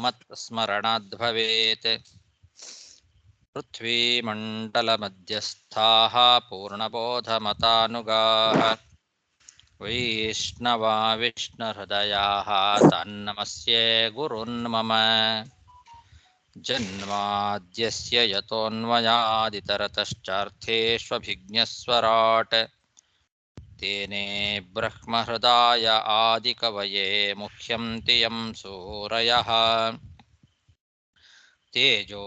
मत्स्मरणाद्भवेत्। पृथ्वीमण्डलमध्यस्थाः पूर्णबोधमतानुगाः वैष्णवा विष्णुहृदयाः तान्नमस्ये गुरुन्मम। जन्माद्यस्य यतोऽन्वयादितरतश्चार्थेष्वभिज्ञस्वराट् तेने ब्रह्महृदाय आदिकवये मुह्यन्ति यं सूरयः। तेजो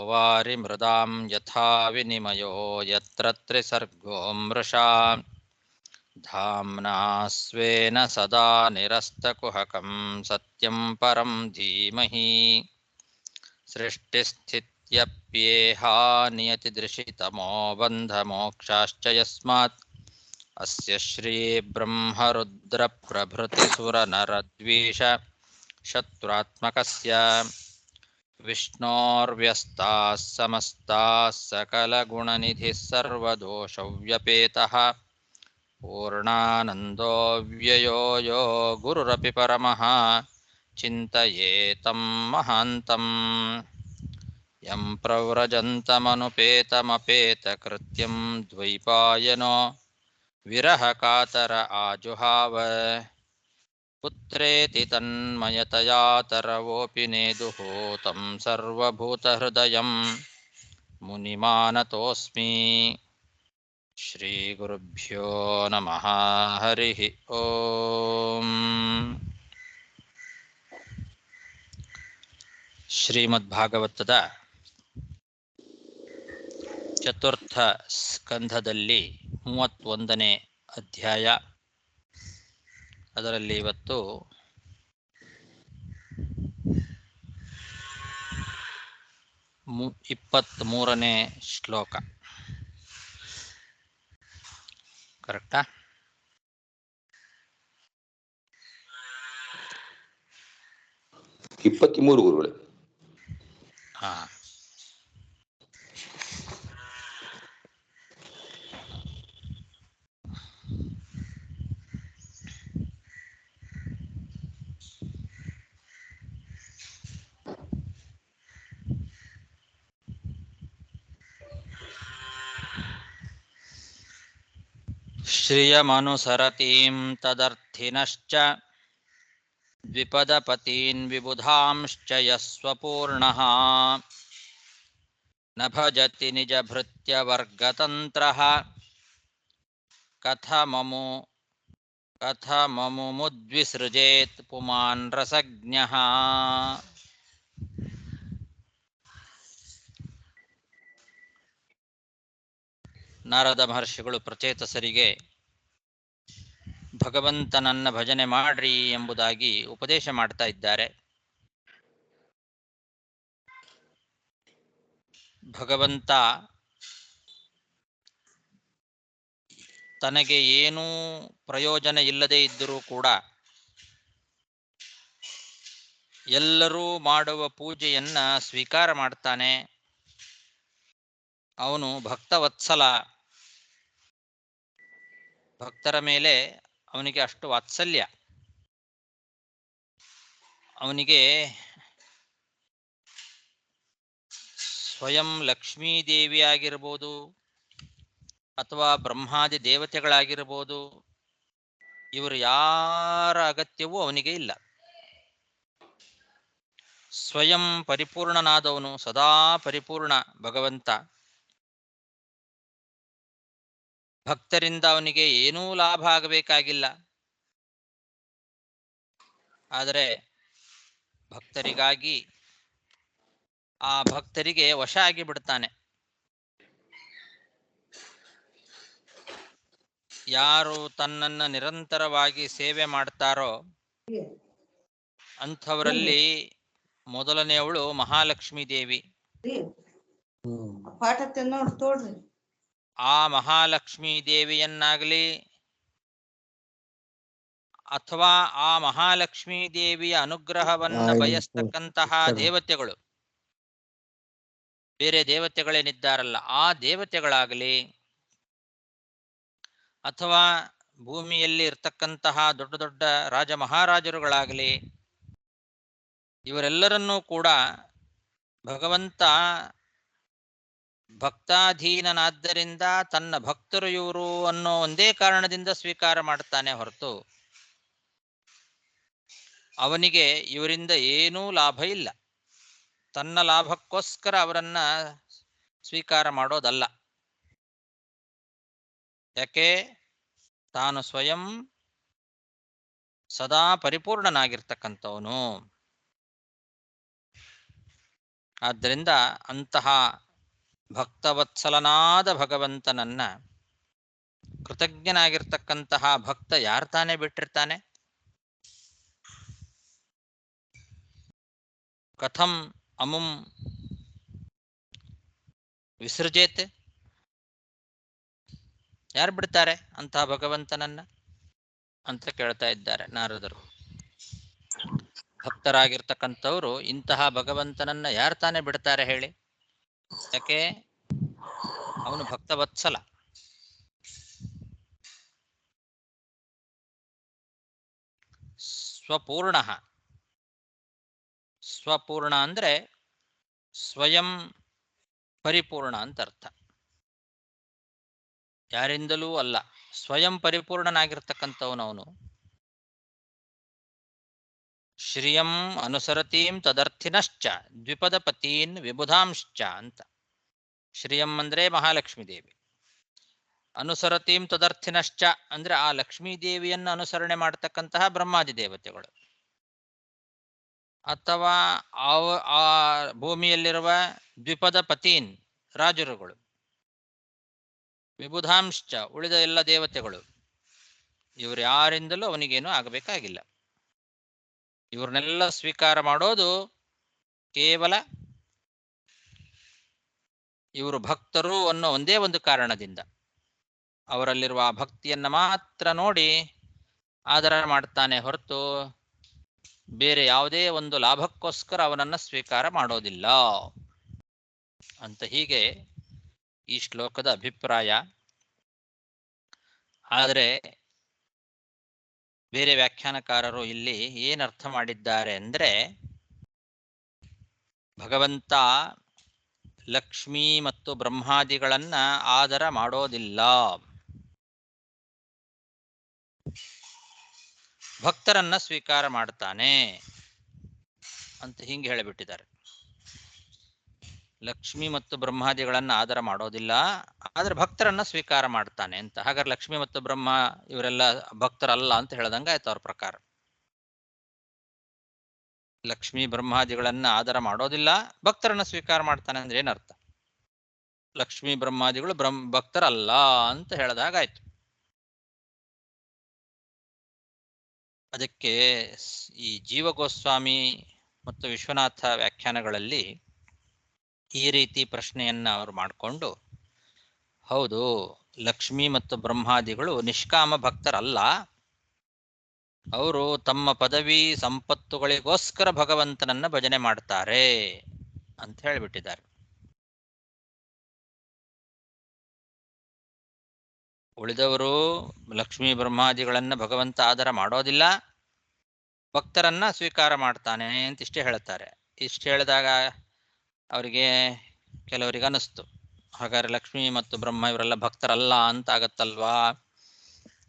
वारिमृदां यथा विनिमयो यत्र त्रिसर्गो मृषा धाम्ना स्वेन सदा निरस्तकुहकं सत्यं परं धीमहि। सृष्टिस्थित्यप्येहा नियतिदृशितमो बन्धमोक्षाश्च यस्मात् अस्य श्रीब्रह्मरुद्रप्रभृतिसुरनरद्वीष शत्रुत्मकस्य विष्णोर्व्यस्ताः समस्ताः सकलगुणनिधिः सर्वदोषव्यपेतः पूर्णानन्दो व्ययो यो गुरुरपि परमः चिन्तयेतं महान्तं। यं प्रव्रजन्तमनुपेतमपेतकृत्यं द्वैपायनो विरहकातर आजुहाव पुत्रेति तन्मयतया तरवोऽपि नेदुः तं सर्वभूतहृदयं मुनिमानतोऽस्मि। श्रीगुरुभ्यो नमः। हरिः ओम्। ಶ್ರೀಮದ್ಭಾಗವತದ ಚತುರ್ಥ ಸ್ಕಂಧದಲ್ಲಿ 31ನೇ ಅಧ್ಯಾಯ. ಅದರಲ್ಲಿ ಇವತ್ತು 23ನೇ ಶ್ಲೋಕ. ಕರೆಕ್ಟಾ? 23 ಗುರುಗಳೇ. ಹಾ, ಶ್ರಿಯಮನುಸರತೀಂ ತದರ್ಥಿನಶ್ಚ ದ್ವಿಪದಪತೀನ್ ವಿಬುಧಾಂಶ್ಚ ಯಸ್ವಪೂರ್ಣಃ ನ ಭಜತಿ ನಿಜಭೃತ್ಯವರ್ಗತಂತ್ರಃ ಕಥಮಮುದ್ವಿಸೃಜೇತ್ ಪುಮಾನ್ ರಸಜ್ಞಃ. ನಾರದ ಮಹರ್ಷಿಗಳು ಪ್ರಚೇತಸರಿಗೆ ಭಗವಂತನನ್ನ ಭಜನೆ ಮಾಡ್ರಿ ಎಂಬುದಾಗಿ ಉಪದೇಶ ಮಾಡ್ತಾ ಇದ್ದಾರೆ. ಭಗವಂತ ತನಗೆ ಏನೂ ಪ್ರಯೋಜನ ಇಲ್ಲದೇ ಇದ್ದರೂ ಕೂಡ ಎಲ್ಲರೂ ಮಾಡುವ ಪೂಜೆಯನ್ನ ಸ್ವೀಕಾರ ಮಾಡ್ತಾನೆ. ಅವನು ಭಕ್ತವತ್ಸಲ. ಭಕ್ತರ ಮೇಲೆ ಅವನಿಗೆ ಅಷ್ಟು ವಾತ್ಸಲ್ಯ. ಅವನಿಗೆ ಸ್ವಯಂ ಲಕ್ಷ್ಮೀದೇವಿ ಆಗಿರ್ಬೋದು ಅಥವಾ ಬ್ರಹ್ಮಾದಿ ದೇವತೆಗಳಾಗಿರ್ಬೋದು, ಇವರು ಯಾರ ಅಗತ್ಯವೂ ಅವನಿಗೆ ಇಲ್ಲ. ಸ್ವಯಂ ಪರಿಪೂರ್ಣನಾದವನು, ಸದಾ ಪರಿಪೂರ್ಣ ಭಗವಂತ. ಭಕ್ತರಿಂದ ಅವನಿಗೆ ಏನೂ ಲಾಭ ಆಗಬೇಕಾಗಿಲ್ಲ. ಆದರೆ ಭಕ್ತರಿಗಾಗಿ ಆ ಭಕ್ತರಿಗೆ ವಶ ಆಗಿ ಬಿಡ್ತಾನೆ. ಯಾರು ತನ್ನನ್ನು ನಿರಂತರವಾಗಿ ಸೇವೆ ಮಾಡ್ತಾರೋ ಅಂಥವರಲ್ಲಿ ಮೊದಲನೆಯವಳು ಮಹಾಲಕ್ಷ್ಮೀ ದೇವಿ. ಆ ಮಹಾಲಕ್ಷ್ಮೀ ದೇವಿಯನ್ನಾಗಲಿ ಅಥವಾ ಆ ಮಹಾಲಕ್ಷ್ಮೀ ದೇವಿಯ ಅನುಗ್ರಹವನ್ನ ಬಯಸ್ತಕ್ಕಂತಹ ದೇವತೆಗಳು, ಬೇರೆ ದೇವತೆಗಳೇನಿದ್ದಾರಲ್ಲ ಆ ದೇವತೆಗಳಾಗಲಿ ಅಥವಾ ಭೂಮಿಯಲ್ಲಿ ಇರ್ತಕ್ಕಂತಹ ದೊಡ್ಡ ದೊಡ್ಡ ರಾಜ ಮಹಾರಾಜರುಗಳಾಗಲಿ ಇವರೆಲ್ಲರನ್ನೂ ಕೂಡ ಭಗವಂತ ಭಕ್ತಾಧೀನನಾದ್ದರಿಂದ ತನ್ನ ಭಕ್ತರು ಇವರು ಅನ್ನೋ ಒಂದೇ ಕಾರಣದಿಂದ ಸ್ವೀಕಾರ ಮಾಡ್ತಾನೆ ಹೊರತು ಅವನಿಗೆ ಇವರಿಂದ ಏನೂ ಲಾಭ ಇಲ್ಲ. ತನ್ನ ಲಾಭಕ್ಕೋಸ್ಕರ ಅವರನ್ನ ಸ್ವೀಕಾರ ಮಾಡೋದಲ್ಲ. ಯಾಕೆ? ತಾನು ಸ್ವಯಂ ಸದಾ ಪರಿಪೂರ್ಣನಾಗಿರ್ತಕ್ಕಂಥವನು. ಆದ್ದರಿಂದ ಅಂತಹ ಭಕ್ತವತ್ಸಲನಾದ ಭಗವಂತನನ್ನ ಕೃತಜ್ಞನಾಗಿರ್ತಕ್ಕಂತಹ ಭಕ್ತ ಯಾರು ತಾನೇ ಬಿಟ್ಟಿರ್ತಾನೆ? ಕಥಂ ಅಮುಂ ವಿಸೃಜೇತ್? ಯಾರು ಬಿಡ್ತಾರೆ ಅಂತಹ ಭಗವಂತನನ್ನ ಅಂತ ಕೇಳ್ತಾ ಇದ್ದಾರೆ ನಾರದರು. ಭಕ್ತರಾಗಿರ್ತಕ್ಕಂಥವ್ರು ಇಂತಹ ಭಗವಂತನನ್ನ ಯಾರು ತಾನೇ ಬಿಡ್ತಾರೆ ಹೇಳಿ? ಯಾಕೆ? ಅವನು ಭಕ್ತವತ್ಸಲ. ಸ್ವಪೂರ್ಣ. ಸ್ವಪೂರ್ಣ ಅಂದ್ರೆ ಸ್ವಯಂ ಪರಿಪೂರ್ಣ ಅಂತ ಅರ್ಥ. ಯಾರಿಂದಲೂ ಅಲ್ಲ, ಸ್ವಯಂ ಪರಿಪೂರ್ಣನಾಗಿರ್ತಕ್ಕಂಥವನು ಅವನು. ಶ್ರಿಯಂ ಅನುಸರತೀಂ ತದರ್ಥಿನಶ್ಚ ದ್ವಿಪದ ಪತೀನ್ ವಿಬುಧಾಂಶ್ಚ ಅಂತ. ಶ್ರಿಯಂ ಅಂದ್ರೆ ಮಹಾಲಕ್ಷ್ಮೀ ದೇವಿ, ಅನುಸರತೀಂ ತದರ್ಥಿನಶ್ಚ ಅಂದ್ರೆ ಆ ಲಕ್ಷ್ಮೀ ದೇವಿಯನ್ನು ಅನುಸರಣೆ ಮಾಡತಕ್ಕಂತಹ ಬ್ರಹ್ಮಾದಿ ದೇವತೆಗಳು, ಅಥವಾ ಆ ಭೂಮಿಯಲ್ಲಿರುವ ದ್ವಿಪದ ಪತೀನ್ ರಾಜರುಗಳು, ವಿಬುಧಾಂಶ್ಚ ಉಳಿದ ಎಲ್ಲ ದೇವತೆಗಳು. ಇವರು ಯಾರಿಂದಲೂ ಅವನಿಗೇನು ಆಗಬೇಕಾಗಿಲ್ಲ. ಇವ್ರನ್ನೆಲ್ಲ ಸ್ವೀಕಾರ ಮಾಡೋದು ಕೇವಲ ಇವರು ಭಕ್ತರು ಅನ್ನೋ ಒಂದೇ ಒಂದು ಕಾರಣದಿಂದ. ಅವರಲ್ಲಿರುವ ಆ ಭಕ್ತಿಯನ್ನ ಮಾತ್ರ ನೋಡಿ ಆದರ ಮಾಡ್ತಾನೆ ಹೊರತು ಬೇರೆ ಯಾವುದೇ ಒಂದು ಲಾಭಕ್ಕೋಸ್ಕರ ಅವನನ್ನ ಸ್ವೀಕಾರ ಮಾಡೋದಿಲ್ಲ ಅಂತ. ಹೀಗೆ ಈ ಶ್ಲೋಕದ ಅಭಿಪ್ರಾಯ. ಆದರೆ ಬೇರೆ ವ್ಯಾಖ್ಯಾನಕಾರರು ಇಲ್ಲಿ ಏನರ್ಥ ಮಾಡಿದ್ದಾರೆ ಅಂದ್ರೆ, ಭಗವಂತ ಲಕ್ಷ್ಮೀ ಮತ್ತು ಬ್ರಹ್ಮಾದಿಗಳನ್ನ ಆದರ ಮಾಡೋದಿಲ್ಲ, ಭಕ್ತರನ್ನ ಸ್ವೀಕಾರ ಮಾಡ್ತಾನೆ ಅಂತ ಹಿಂಗೆ ಹೇಳಿಬಿಟ್ಟಿದ್ದಾರೆ. ಲಕ್ಷ್ಮಿ ಮತ್ತು ಬ್ರಹ್ಮಾದಿಗಳನ್ನ ಆದರ ಮಾಡೋದಿಲ್ಲ, ಆದ್ರೆ ಭಕ್ತರನ್ನ ಸ್ವೀಕಾರ ಮಾಡ್ತಾನೆ ಅಂತ. ಹಾಗಾದ್ರೆ ಲಕ್ಷ್ಮಿ ಮತ್ತು ಬ್ರಹ್ಮ ಇವರೆಲ್ಲ ಭಕ್ತರಲ್ಲ ಅಂತ ಹೇಳ್ದಂಗ ಆಯ್ತು ಅವ್ರ ಪ್ರಕಾರ. ಲಕ್ಷ್ಮಿ ಬ್ರಹ್ಮಾದಿಗಳನ್ನ ಆದರ ಮಾಡೋದಿಲ್ಲ, ಭಕ್ತರನ್ನ ಸ್ವೀಕಾರ ಮಾಡ್ತಾನೆ ಅಂದ್ರೆ ಏನರ್ಥ? ಲಕ್ಷ್ಮಿ ಬ್ರಹ್ಮಾದಿಗಳು ಭಕ್ತರಲ್ಲ ಅಂತ ಹೇಳಿದಾಗಾಯ್ತು. ಅದಕ್ಕೆ ಈ ಜೀವಗೋಸ್ವಾಮಿ ಮತ್ತು ವಿಶ್ವನಾಥ ವ್ಯಾಖ್ಯಾನಗಳಲ್ಲಿ ಈ ರೀತಿ ಪ್ರಶ್ನೆಯನ್ನ ಅವರು ಮಾಡಿಕೊಂಡು, ಹೌದು, ಲಕ್ಷ್ಮಿ ಮತ್ತು ಬ್ರಹ್ಮಾದಿಗಳು ನಿಷ್ಕಾಮ ಭಕ್ತರಲ್ಲ, ಅವರು ತಮ್ಮ ಪದವಿ ಸಂಪತ್ತುಗಳಿಗೋಸ್ಕರ ಭಗವಂತನನ್ನ ಭಜನೆ ಮಾಡ್ತಾರೆ ಅಂತ ಹೇಳಿಬಿಟ್ಟಿದ್ದಾರೆ. ಉಳಿದವರು ಲಕ್ಷ್ಮೀ ಬ್ರಹ್ಮಾದಿಗಳನ್ನ ಭಗವಂತ ಆದರ ಮಾಡೋದಿಲ್ಲ, ಭಕ್ತರನ್ನ ಸ್ವೀಕಾರ ಮಾಡ್ತಾನೆ ಅಂತ ಇಷ್ಟೇ ಹೇಳುತ್ತಾರೆ. ಇಷ್ಟು ಹೇಳಿದಾಗ ಅವರಿಗೆ ಕೆಲವರಿಗೆ ಅನಿಸ್ತು, ಹಾಗಾದ್ರೆ ಲಕ್ಷ್ಮಿ ಮತ್ತು ಬ್ರಹ್ಮ ಇವರೆಲ್ಲ ಭಕ್ತರಲ್ಲ ಅಂತ ಆಗತ್ತಲ್ವಾ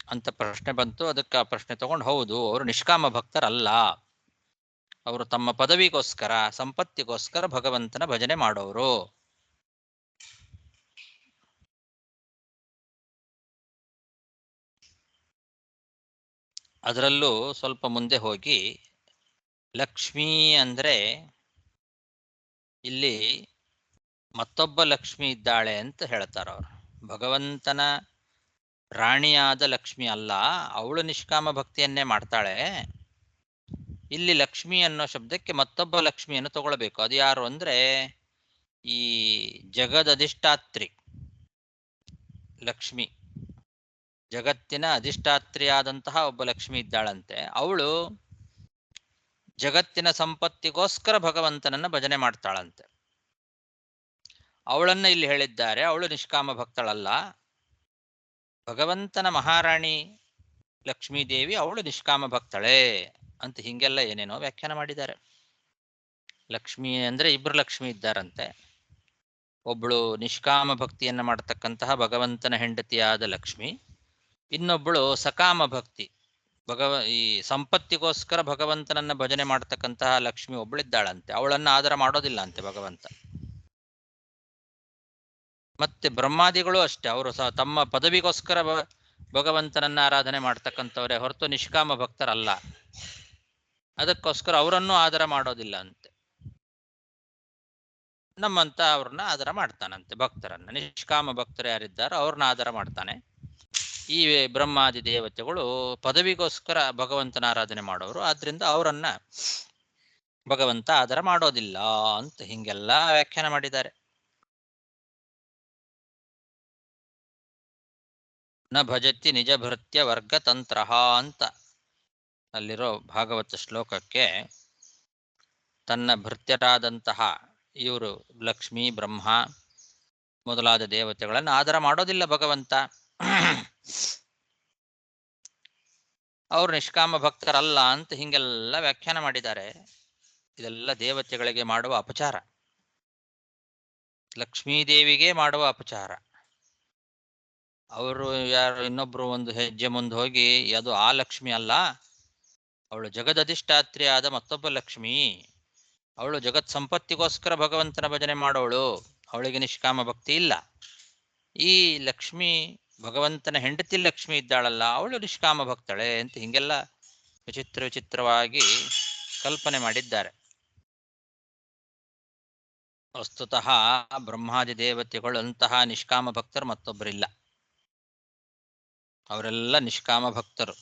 ಅಂತ ಪ್ರಶ್ನೆ ಬಂತು. ಅದಕ್ಕೆ ಆ ಪ್ರಶ್ನೆ ತಗೊಂಡು, ಹೌದು, ಅವರು ನಿಷ್ಕಾಮ ಭಕ್ತರಲ್ಲ, ಅವರು ತಮ್ಮ ಪದವಿಗೋಸ್ಕರ ಸಂಪತ್ತಿಗೋಸ್ಕರ ಭಗವಂತನ ಭಜನೆ ಮಾಡೋರು. ಅದರಲ್ಲೂ ಸ್ವಲ್ಪ ಮುಂದೆ ಹೋಗಿ ಲಕ್ಷ್ಮೀ ಅಂದ್ರೆ ಇಲ್ಲಿ ಮತ್ತೊಬ್ಬ ಲಕ್ಷ್ಮಿ ಇದ್ದಾಳೆ ಅಂತ ಹೇಳ್ತಾರ ಅವರು. ಭಗವಂತನ ರಾಣಿಯಾದ ಲಕ್ಷ್ಮಿ ಅಲ್ಲ, ಅವಳು ನಿಷ್ಕಾಮ ಭಕ್ತಿಯನ್ನೇ ಮಾಡ್ತಾಳೆ. ಇಲ್ಲಿ ಲಕ್ಷ್ಮಿ ಅನ್ನೋ ಶಬ್ದಕ್ಕೆ ಮತ್ತೊಬ್ಬ ಲಕ್ಷ್ಮಿಯನ್ನು ತಗೊಳ್ಬೇಕು. ಅದು ಯಾರು ಅಂದ್ರೆ ಈ ಜಗದಧಿಷ್ಠಾತ್ರಿ ಲಕ್ಷ್ಮಿ, ಜಗತ್ತಿನ ಅಧಿಷ್ಠಾತ್ರಿಯಾದಂತಹ ಒಬ್ಬ ಲಕ್ಷ್ಮಿ ಇದ್ದಾಳಂತೆ. ಅವಳು ಜಗತ್ತಿನ ಸಂಪತ್ತಿಗೋಸ್ಕರ ಭಗವಂತನನ್ನ ಭಜನೆ ಮಾಡ್ತಾಳಂತೆ. ಅವಳನ್ನ ಇಲ್ಲಿ ಹೇಳಿದ್ದಾರೆ. ಅವಳು ನಿಷ್ಕಾಮ ಭಕ್ತಳಲ್ಲ. ಭಗವಂತನ ಮಹಾರಾಣಿ ಲಕ್ಷ್ಮೀದೇವಿ ಅವಳು ನಿಷ್ಕಾಮ ಭಕ್ತಳೆ ಅಂತ ಹಿಂಗೆಲ್ಲ ಏನೇನೋ ವ್ಯಾಖ್ಯಾನ ಮಾಡಿದ್ದಾರೆ. ಲಕ್ಷ್ಮಿ ಅಂದರೆ ಇಬ್ಬರು ಲಕ್ಷ್ಮಿ ಇದ್ದಾರಂತೆ. ಒಬ್ಬಳು ನಿಷ್ಕಾಮ ಭಕ್ತಿಯನ್ನು ಮಾಡತಕ್ಕಂತಹ ಭಗವಂತನ ಹೆಂಡತಿಯಾದ ಲಕ್ಷ್ಮಿ, ಇನ್ನೊಬ್ಬಳು ಸಕಾಮ ಭಕ್ತಿ ಈ ಸಂಪತ್ತಿಗೋಸ್ಕರ ಭಗವಂತನನ್ನ ಭಜನೆ ಮಾಡತಕ್ಕಂತಹ ಲಕ್ಷ್ಮಿ ಒಬ್ಬಳಿದ್ದಾಳಂತೆ. ಅವಳನ್ನು ಆದರ ಮಾಡೋದಿಲ್ಲ ಅಂತೆ ಭಗವಂತ. ಮತ್ತೆ ಬ್ರಹ್ಮಾದಿಗಳು ಅಷ್ಟೇ, ಅವರು ಸಹ ತಮ್ಮ ಪದವಿಗೋಸ್ಕರ ಭಗವಂತನನ್ನ ಆರಾಧನೆ ಮಾಡ್ತಕ್ಕಂಥವರೇ ಹೊರತು ನಿಷ್ಕಾಮ ಭಕ್ತರಲ್ಲ. ಅದಕ್ಕೋಸ್ಕರ ಅವರನ್ನು ಆದರ ಮಾಡೋದಿಲ್ಲ ಅಂತೆ. ನಮ್ಮಂತ ಅವ್ರನ್ನ ಆದರ ಮಾಡ್ತಾನಂತೆ, ಭಕ್ತರನ್ನ. ನಿಷ್ಕಾಮ ಭಕ್ತರು ಯಾರಿದ್ದಾರೋ ಅವ್ರನ್ನ ಆದರ ಮಾಡ್ತಾನೆ. ಈ ಬ್ರಹ್ಮಾದಿ ದೇವತೆಗಳು ಪದವಿಗೋಸ್ಕರ ಭಗವಂತನ ಆರಾಧನೆ ಮಾಡೋರು, ಆದ್ರಿಂದ ಅವರನ್ನ ಭಗವಂತ ಆದರ ಮಾಡೋದಿಲ್ಲ ಅಂತ ಹಿಂಗೆಲ್ಲ ವ್ಯಾಖ್ಯಾನ ಮಾಡಿದ್ದಾರೆ. ನ ಭಜತಿ ನಿಜ ಭೃತ್ಯ ವರ್ಗ ತಂತ್ರ ಅಂತ ಅಲ್ಲಿರೋ ಭಾಗವತ ಶ್ಲೋಕಕ್ಕೆ ತನ್ನ ಭೃತ್ಯರಾದಂತಹ ಇವರು ಲಕ್ಷ್ಮೀ ಬ್ರಹ್ಮ ಮೊದಲಾದ ದೇವತೆಗಳನ್ನು ಆದರ ಮಾಡೋದಿಲ್ಲ ಭಗವಂತ. ಅವರು ನಿಷ್ಕಾಮ ಭಕ್ತರಲ್ಲ ಅಂತ ಹಿಂಗೆಲ್ಲ ವ್ಯಾಖ್ಯಾನ ಮಾಡಿದ್ದಾರೆ. ಇದೆಲ್ಲ ದೇವತೆಗಳಿಗೆ ಮಾಡುವ ಅಪಚಾರ, ಲಕ್ಷ್ಮೀದೇವಿಗೆ ಮಾಡುವ ಅಪಚಾರ. ಅವರು ಯಾರು ಇನ್ನೊಬ್ರು ಒಂದು ಹೆಜ್ಜೆ ಮುಂದೆ ಹೋಗಿ ಅದು ಆ ಲಕ್ಷ್ಮಿ ಅಲ್ಲ, ಅವಳು ಜಗದಧಿಷ್ಠಾತ್ರಿ ಆದ ಮತ್ತೊಬ್ಬ ಲಕ್ಷ್ಮಿ, ಅವಳು ಜಗತ್ ಸಂಪತ್ತಿಗೋಸ್ಕರ ಭಗವಂತನ ಭಜನೆ ಮಾಡೋಳು, ಅವಳಿಗೆ ನಿಷ್ಕಾಮ ಭಕ್ತಿ ಇಲ್ಲ. ಈ ಲಕ್ಷ್ಮಿ ಭಗವಂತನ ಹೆಂಡತಿ ಲಕ್ಷ್ಮಿ ಇದ್ದಾಳಲ್ಲ, ಅವಳು ನಿಷ್ಕಾಮ ಭಕ್ತಳೆ ಅಂತ ಹಿಂಗೆಲ್ಲ ವಿಚಿತ್ರವಾಗಿ ಕಲ್ಪನೆ ಮಾಡಿದ್ದಾರೆ. ವಸ್ತುತಃ ಬ್ರಹ್ಮಾದಿ ದೇವತೆಗಳು ಅಂತಹ ನಿಷ್ಕಾಮ ಭಕ್ತರು ಮತ್ತೊಬ್ಬರಿಲ್ಲ. ಅವರೆಲ್ಲ ನಿಷ್ಕಾಮ ಭಕ್ತರು.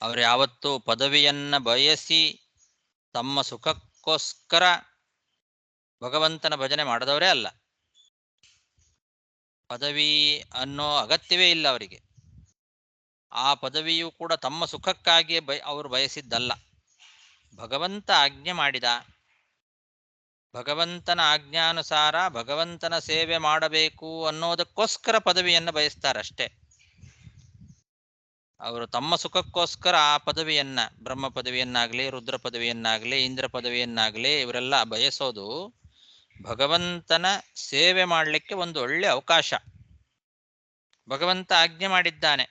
ಅವರು ಯಾವತ್ತೂ ಪದವಿಯನ್ನ ಬಯಸಿ ತಮ್ಮ ಸುಖಕ್ಕೋಸ್ಕರ ಭಗವಂತನ ಭಜನೆ ಮಾಡಿದವರೇ ಅಲ್ಲ. ಪದವಿ ಅನ್ನೋ ಅಗತ್ಯವೇ ಇಲ್ಲ ಅವರಿಗೆ. ಆ ಪದವಿಯೂ ಕೂಡ ತಮ್ಮ ಸುಖಕ್ಕಾಗಿಯೇ ಅವರು ಬಯಸಿದ್ದಲ್ಲ. ಭಗವಂತ ಆಜ್ಞೆ ಮಾಡಿದ, ಭಗವಂತನ ಆಜ್ಞಾನುಸಾರ ಭಗವಂತನ ಸೇವೆ ಮಾಡಬೇಕು ಅನ್ನೋದಕ್ಕೋಸ್ಕರ ಪದವಿಯನ್ನು ಬಯಸ್ತಾರಷ್ಟೇ. ಅವರು ತಮ್ಮ ಸುಖಕ್ಕೋಸ್ಕರ ಆ ಪದವಿಯನ್ನ, ಬ್ರಹ್ಮ ಪದವಿಯನ್ನಾಗ್ಲಿ, ರುದ್ರ ಪದವಿಯನ್ನಾಗ್ಲಿ, ಇಂದ್ರ ಪದವಿಯನ್ನಾಗ್ಲಿ ಇವರೆಲ್ಲ ಬಯಸೋದು ಭಗವಂತನ ಸೇವೆ ಮಾಡಲಿಕ್ಕೆ ಒಂದು ಒಳ್ಳೆ ಅವಕಾಶ. ಭಗವಂತ ಆಜ್ಞೆ ಮಾಡಿದ್ದಾನೆ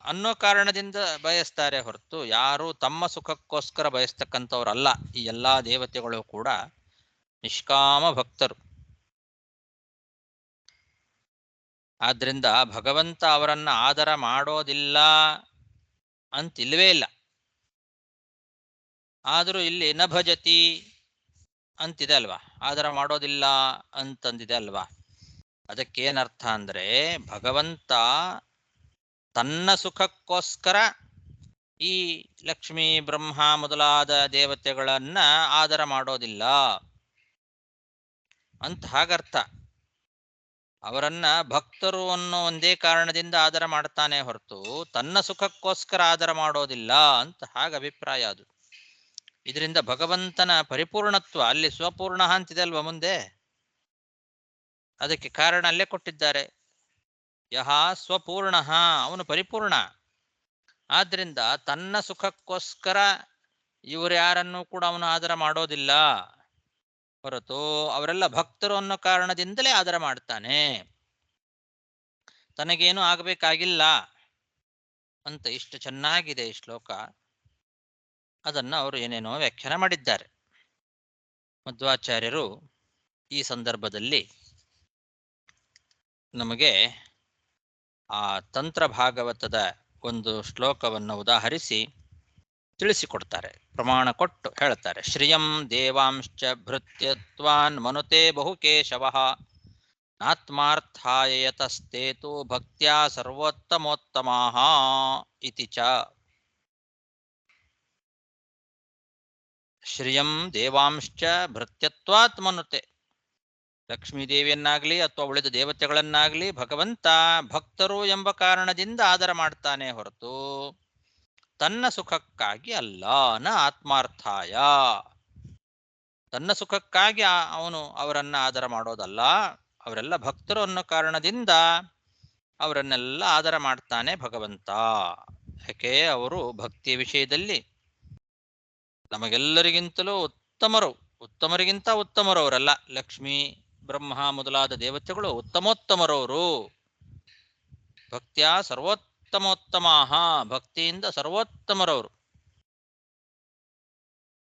ಅನ್ನೋ ಕಾರಣದಿಂದ ಬಯಸ್ತಾರೆ ಹೊರತು ಯಾರು ತಮ್ಮ ಸುಖಕ್ಕೋಸ್ಕರ ಬಯಸ್ತಕ್ಕಂಥವ್ರಲ್ಲ. ಈ ಎಲ್ಲಾ ದೇವತೆಗಳು ಕೂಡ ನಿಷ್ಕಾಮ ಭಕ್ತರು. ಆದ್ರಿಂದ ಭಗವಂತ ಅವರನ್ನ ಆದರ ಮಾಡೋದಿಲ್ಲ ಅಂತಿಲ್ವೇ ಇಲ್ಲ. ಆದರೂ ಇಲ್ಲಿ ನ ಭಜತಿ ಅಂತಿದೆ ಅಲ್ವಾ, ಆದರ ಮಾಡೋದಿಲ್ಲ ಅಂತಂದಿದೆ ಅಲ್ವಾ. ಅದಕ್ಕೇನರ್ಥ ಅಂದ್ರೆ ಭಗವಂತ ತನ್ನ ಸುಖಕ್ಕೋಸ್ಕರ ಈ ಲಕ್ಷ್ಮೀ ಬ್ರಹ್ಮ ಮೊದಲಾದ ದೇವತೆಗಳನ್ನ ಆದರ ಮಾಡೋದಿಲ್ಲ ಅಂತ ಹಾಗರ್ಥ. ಅವರನ್ನ ಭಕ್ತರು ಅನ್ನೋ ಒಂದೇ ಕಾರಣದಿಂದ ಆದರ ಮಾಡ್ತಾನೆ ಹೊರತು ತನ್ನ ಸುಖಕ್ಕೋಸ್ಕರ ಆದರ ಮಾಡೋದಿಲ್ಲ ಅಂತ ಹಾಗ ಅಭಿಪ್ರಾಯ ಅದು. ಇದರಿಂದ ಭಗವಂತನ ಪರಿಪೂರ್ಣತ್ವ, ಅಲ್ಲಿ ಸ್ವಪೂರ್ಣ ಅಂತಿದೆ ಅಲ್ವಾ ಮುಂದೆ, ಅದಕ್ಕೆ ಕಾರಣ ಅಲ್ಲೇ ಕೊಟ್ಟಿದ್ದಾರೆ. ಯಹ ಸ್ವಪೂರ್ಣ, ಅವನು ಪರಿಪೂರ್ಣ. ಆದ್ರಿಂದ ತನ್ನ ಸುಖಕ್ಕೋಸ್ಕರ ಇವರು ಯಾರನ್ನೂ ಕೂಡ ಅವನು ಆದರ ಮಾಡೋದಿಲ್ಲ ಹೊರತು ಅವರೆಲ್ಲ ಭಕ್ತರು ಅನ್ನೋ ಕಾರಣದಿಂದಲೇ ಆದರ ಮಾಡ್ತಾನೆ. ತನಗೇನು ಆಗಬೇಕಾಗಿಲ್ಲ ಅಂತ ಇಷ್ಟು ಚೆನ್ನಾಗಿದೆ ಈ ಶ್ಲೋಕ. ಅದನ್ನ ಅವರು ಏನೇನೋ ವ್ಯಾಖ್ಯಾನ ಮಾಡಿದ್ದಾರೆ. ಮಧ್ವಾಚಾರ್ಯರು ಈ ಸಂದರ್ಭದಲ್ಲಿ ನಮಗೆ ಆ ತಂತ್ರ ಭಾಗವತದ ಒಂದು ಶ್ಲೋಕವನ್ನು ಉದಾಹರಿಸಿ ತಿಳಿಸಿಕೊಡ್ತಾರೆ, ಪ್ರಮಾಣ ಕೊಟ್ಟು ಹೇಳ್ತಾರೆ. ಶ್ರಿಯಂ ದೇವಾಂಶ್ಚ ಭೃತ್ಯತ್ವಾನ್ ಮನುತೆ ಬಹುಕೇಶವಃ ನಾತ್ಮಾರ್ಥಾಯ ಯತಸ್ತೇತು ಭಕ್ತ್ಯಾ ಸರ್ವೋತ್ತಮೋತ್ತಮಾಃ ಇತಿ ಚ. ಶ್ರಿಯಂ ದೇವಾಂಶ್ಚ ಭೃತ್ಯತ್ವಾತ್ ಮನುತೆ, ಲಕ್ಷ್ಮೀದೇವಿಯನ್ನಾಗ್ಲಿ ಅಥವಾ ಉಳಿದ ದೇವತೆಗಳನ್ನಾಗ್ಲಿ ಭಗವಂತ ಭಕ್ತರು ಎಂಬ ಕಾರಣದಿಂದ ಆದರ ಮಾಡ್ತಾನೆ ಹೊರತು ತನ್ನ ಸುಖಕ್ಕಾಗಿ ಅಲ್ಲ. ನ ಆತ್ಮಾರ್ಥಾಯ, ತನ್ನ ಸುಖಕ್ಕಾಗಿ ಅವನು ಅವರನ್ನ ಆದರ ಮಾಡೋದಲ್ಲ. ಅವರೆಲ್ಲ ಭಕ್ತರು ಅನ್ನೋ ಕಾರಣದಿಂದ ಅವರನ್ನೆಲ್ಲ ಆದರ ಮಾಡ್ತಾನೆ ಭಗವಂತ. ಯಾಕೆ ಅವರು ಭಕ್ತಿಯ ವಿಷಯದಲ್ಲಿ ನಮಗೆಲ್ಲರಿಗಿಂತಲೂ ಉತ್ತಮರು, ಉತ್ತಮರಿಗಿಂತ ಉತ್ತಮರವರಲ್ಲ. ಲಕ್ಷ್ಮೀ ಬ್ರಹ್ಮ ಮೊದಲಾದ ದೇವತೆಗಳು ಉತ್ತಮೋತ್ತಮರವರು. ಭಕ್ತಿಯ ಸರ್ವೋತ್ತಮೋತ್ತಮಾಹ, ಭಕ್ತಿಯಿಂದ ಸರ್ವೋತ್ತಮರವರು.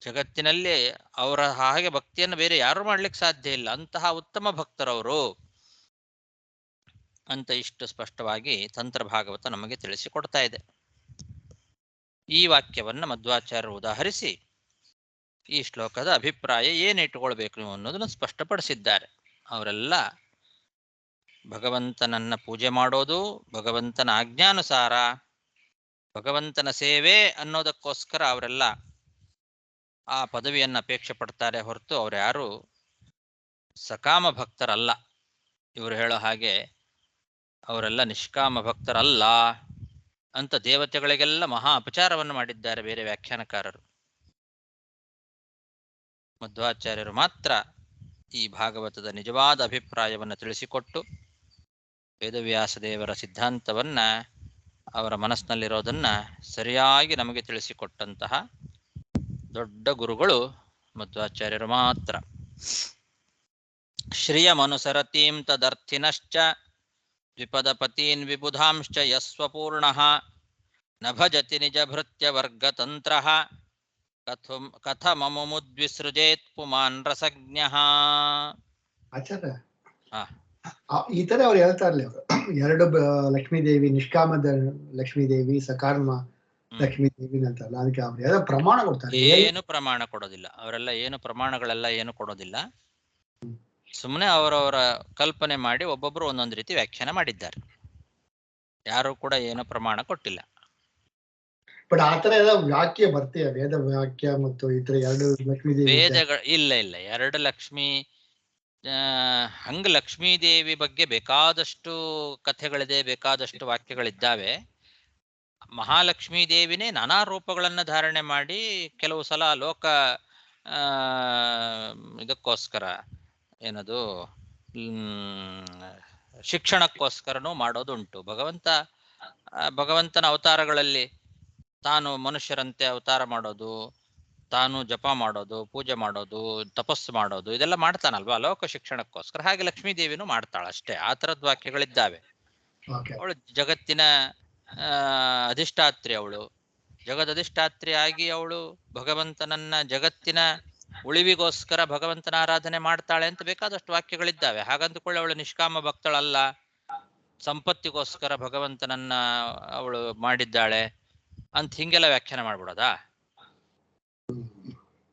ಜಗತ್ತಿನಲ್ಲಿ ಅವರ ಹಾಗೆ ಭಕ್ತಿಯನ್ನು ಬೇರೆ ಯಾರು ಮಾಡ್ಲಿಕ್ಕೆ ಸಾಧ್ಯ ಇಲ್ಲ, ಅಂತಹ ಉತ್ತಮ ಭಕ್ತರವರು ಅಂತ ಇಷ್ಟು ಸ್ಪಷ್ಟವಾಗಿ ತಂತ್ರ ಭಾಗವತ ನಮಗೆ ತಿಳಿಸಿಕೊಡ್ತಾ ಇದೆ. ಈ ವಾಕ್ಯವನ್ನು ಮಧ್ವಾಚಾರ್ಯರು ಉದಾಹರಿಸಿ ಈ ಶ್ಲೋಕದ ಅಭಿಪ್ರಾಯ ಏನು ಇಟ್ಟುಕೊಳ್ಬೇಕು ಅನ್ನೋದನ್ನು ಸ್ಪಷ್ಟಪಡಿಸಿದ್ದಾರೆ. ಅವರೆಲ್ಲ ಭಗವಂತನನ್ನ ಪೂಜೆ ಮಾಡೋದು, ಭಗವಂತನ ಆಜ್ಞಾನುಸಾರ ಭಗವಂತನ ಸೇವೆ ಅನ್ನೋದಕ್ಕೋಸ್ಕರ ಅವರೆಲ್ಲ ಆ ಪದವಿಯನ್ನು ಅಪೇಕ್ಷೆ ಪಡ್ತಾರೆ ಹೊರತು ಅವ್ರು ಯಾರು ಸಕಾಮ ಭಕ್ತರಲ್ಲ. ಇವರು ಹೇಳೋ ಹಾಗೆ ಅವರೆಲ್ಲ ನಿಷ್ಕಾಮ ಭಕ್ತರಲ್ಲ ಅಂತ ದೇವತೆಗಳಿಗೆಲ್ಲ ಮಹಾ ಅಪಚಾರವನ್ನು ಮಾಡಿದ್ದಾರೆ ಬೇರೆ ವ್ಯಾಖ್ಯಾನಕಾರರು. ಮಧ್ವಾಚಾರ್ಯರು ಮಾತ್ರ ಈ ಭಾಗವತದ ನಿಜವಾದ ಅಭಿಪ್ರಾಯವನ್ನು ತಿಳಿಸಿಕೊಟ್ಟು ವೇದವ್ಯಾಸ ದೇವರ ಸಿದ್ಧಾಂತವನ್ನ ಅವರ ಮನಸ್ಸಿನಲ್ಲಿರೋದನ್ನ ಸರಿಯಾಗಿ ನಮಗೆ ತಿಳಿಸಿಕೊಟ್ಟಂತಹ ದೊಡ್ಡ ಗುರುಗಳು ಮಧ್ವಾಚಾರ್ಯರು ಮಾತ್ರ. ಶ್ರಿಯಮನುಸರತೀಂ ತದರ್ಥಿನಶ್ಚ ದ್ವಿಪದಪತೀನ್ ವಿಬುಧಾಂಶ್ಚ ಯಸ್ವಪೂರ್ಣಃ ನ ಭಜತಿ ನಿಜ ಭೃತ್ಯ ವರ್ಗತಂತ್ರಃ ಕಥಮಮುದ್ವಿಸೃಜೇತ್ ಪುಮಾನ್ ರಸಜ್ಞಃ. ಆಚಾರ್ಯ ಈ ತರ ಅವ್ರು ಹೇಳ್ತಾ ಇರ್ಲಿ, ಅವರು ಎರಡು ಲಕ್ಷ್ಮೀದೇವಿ, ನಿಷ್ಕಾಮದ ಲಕ್ಷ್ಮೀದೇವಿ, ಸಕಾರ್ಮ ಲಕ್ಷ್ಮೀದೇವಿ ಅಂತಲ್ಲ, ಅದಕ್ಕೆ ಅವ್ರು ಯಾವ್ದೋ ಪ್ರಮಾಣ ಕೊಡ್ತಾರೆ? ಏನು ಪ್ರಮಾಣ ಕೊಡೋದಿಲ್ಲ ಅವರೆಲ್ಲ, ಏನು ಪ್ರಮಾಣಗಳೆಲ್ಲ ಏನು ಕೊಡೋದಿಲ್ಲ. ಸುಮ್ಮನೆ ಅವರವರ ಕಲ್ಪನೆ ಮಾಡಿ ಒಬ್ಬೊಬ್ರು ಒಂದೊಂದು ರೀತಿ ವ್ಯಾಖ್ಯಾನ ಮಾಡಿದ್ದಾರೆ. ಯಾರು ಕೂಡ ಏನು ಪ್ರಮಾಣ ಕೊಟ್ಟಿಲ್ಲ. ಬಟ್ ಆತರ ಎಲ್ಲ ವಾಕ್ಯ ಬರ್ತೀಯ, ವೇದ ವಾಕ್ಯ ಮತ್ತು ಈ ತರ ಎರಡು ಲಕ್ಷ್ಮೀದೇವಿ ವೇದಗಳು ಇಲ್ಲ ಇಲ್ಲ. ಎರಡು ಲಕ್ಷ್ಮೀ ಹಂಗ ಲಕ್ಷ್ಮೀದೇವಿ ಬಗ್ಗೆ ಬೇಕಾದಷ್ಟು ಕಥೆಗಳಿದೆ, ಬೇಕಾದಷ್ಟು ವಾಕ್ಯಗಳಿದ್ದಾವೆ. ಮಹಾಲಕ್ಷ್ಮೀ ದೇವಿನೇ ನಾನಾ ರೂಪಗಳನ್ನು ಧಾರಣೆ ಮಾಡಿ ಕೆಲವು ಸಲ ಲೋಕ ಇದಕ್ಕೋಸ್ಕರ ಏನದು ಶಿಕ್ಷಣಕ್ಕೋಸ್ಕರನೂ ಮಾಡೋದುಂಟು. ಭಗವಂತನ ಅವತಾರಗಳಲ್ಲಿ ತಾನು ಮನುಷ್ಯರಂತೆ ಅವತಾರ ಮಾಡೋದು, ತಾನು ಜಪ ಮಾಡೋದು, ಪೂಜೆ ಮಾಡೋದು, ತಪಸ್ಸು ಮಾಡೋದು, ಇದೆಲ್ಲ ಮಾಡ್ತಾನಲ್ವಾ ಲೋಕ ಶಿಕ್ಷಣಕ್ಕೋಸ್ಕರ. ಹಾಗೆ ಲಕ್ಷ್ಮೀ ದೇವಿನೂ ಮಾಡ್ತಾಳಷ್ಟೇ. ಆ ಥರದ ವಾಕ್ಯಗಳಿದ್ದಾವೆ. ಅವಳು ಜಗತ್ತಿನ ಅಧಿಷ್ಠಾತ್ರಿ, ಅವಳು ಜಗದಧಿಷ್ಠಾತ್ರಿ ಆಗಿ ಅವಳು ಭಗವಂತನನ್ನ ಜಗತ್ತಿನ ಉಳಿವಿಗೋಸ್ಕರ ಭಗವಂತನ ಆರಾಧನೆ ಮಾಡ್ತಾಳೆ ಅಂತ ಬೇಕಾದಷ್ಟು ವಾಕ್ಯಗಳಿದ್ದಾವೆ. ಹಾಗಂದುಕೊಳ್ಳಿ ಅವಳು ನಿಷ್ಕಾಮ ಭಕ್ತಳಲ್ಲ, ಸಂಪತ್ತಿಗೋಸ್ಕರ ಭಗವಂತನನ್ನ ಅವಳು ಮಾಡಿದ್ದಾಳೆ ಅಂತ ಹಿಂಗೆಲ್ಲ ವ್ಯಾಖ್ಯಾನ ಮಾಡ್ಬಿಡೋದಾ?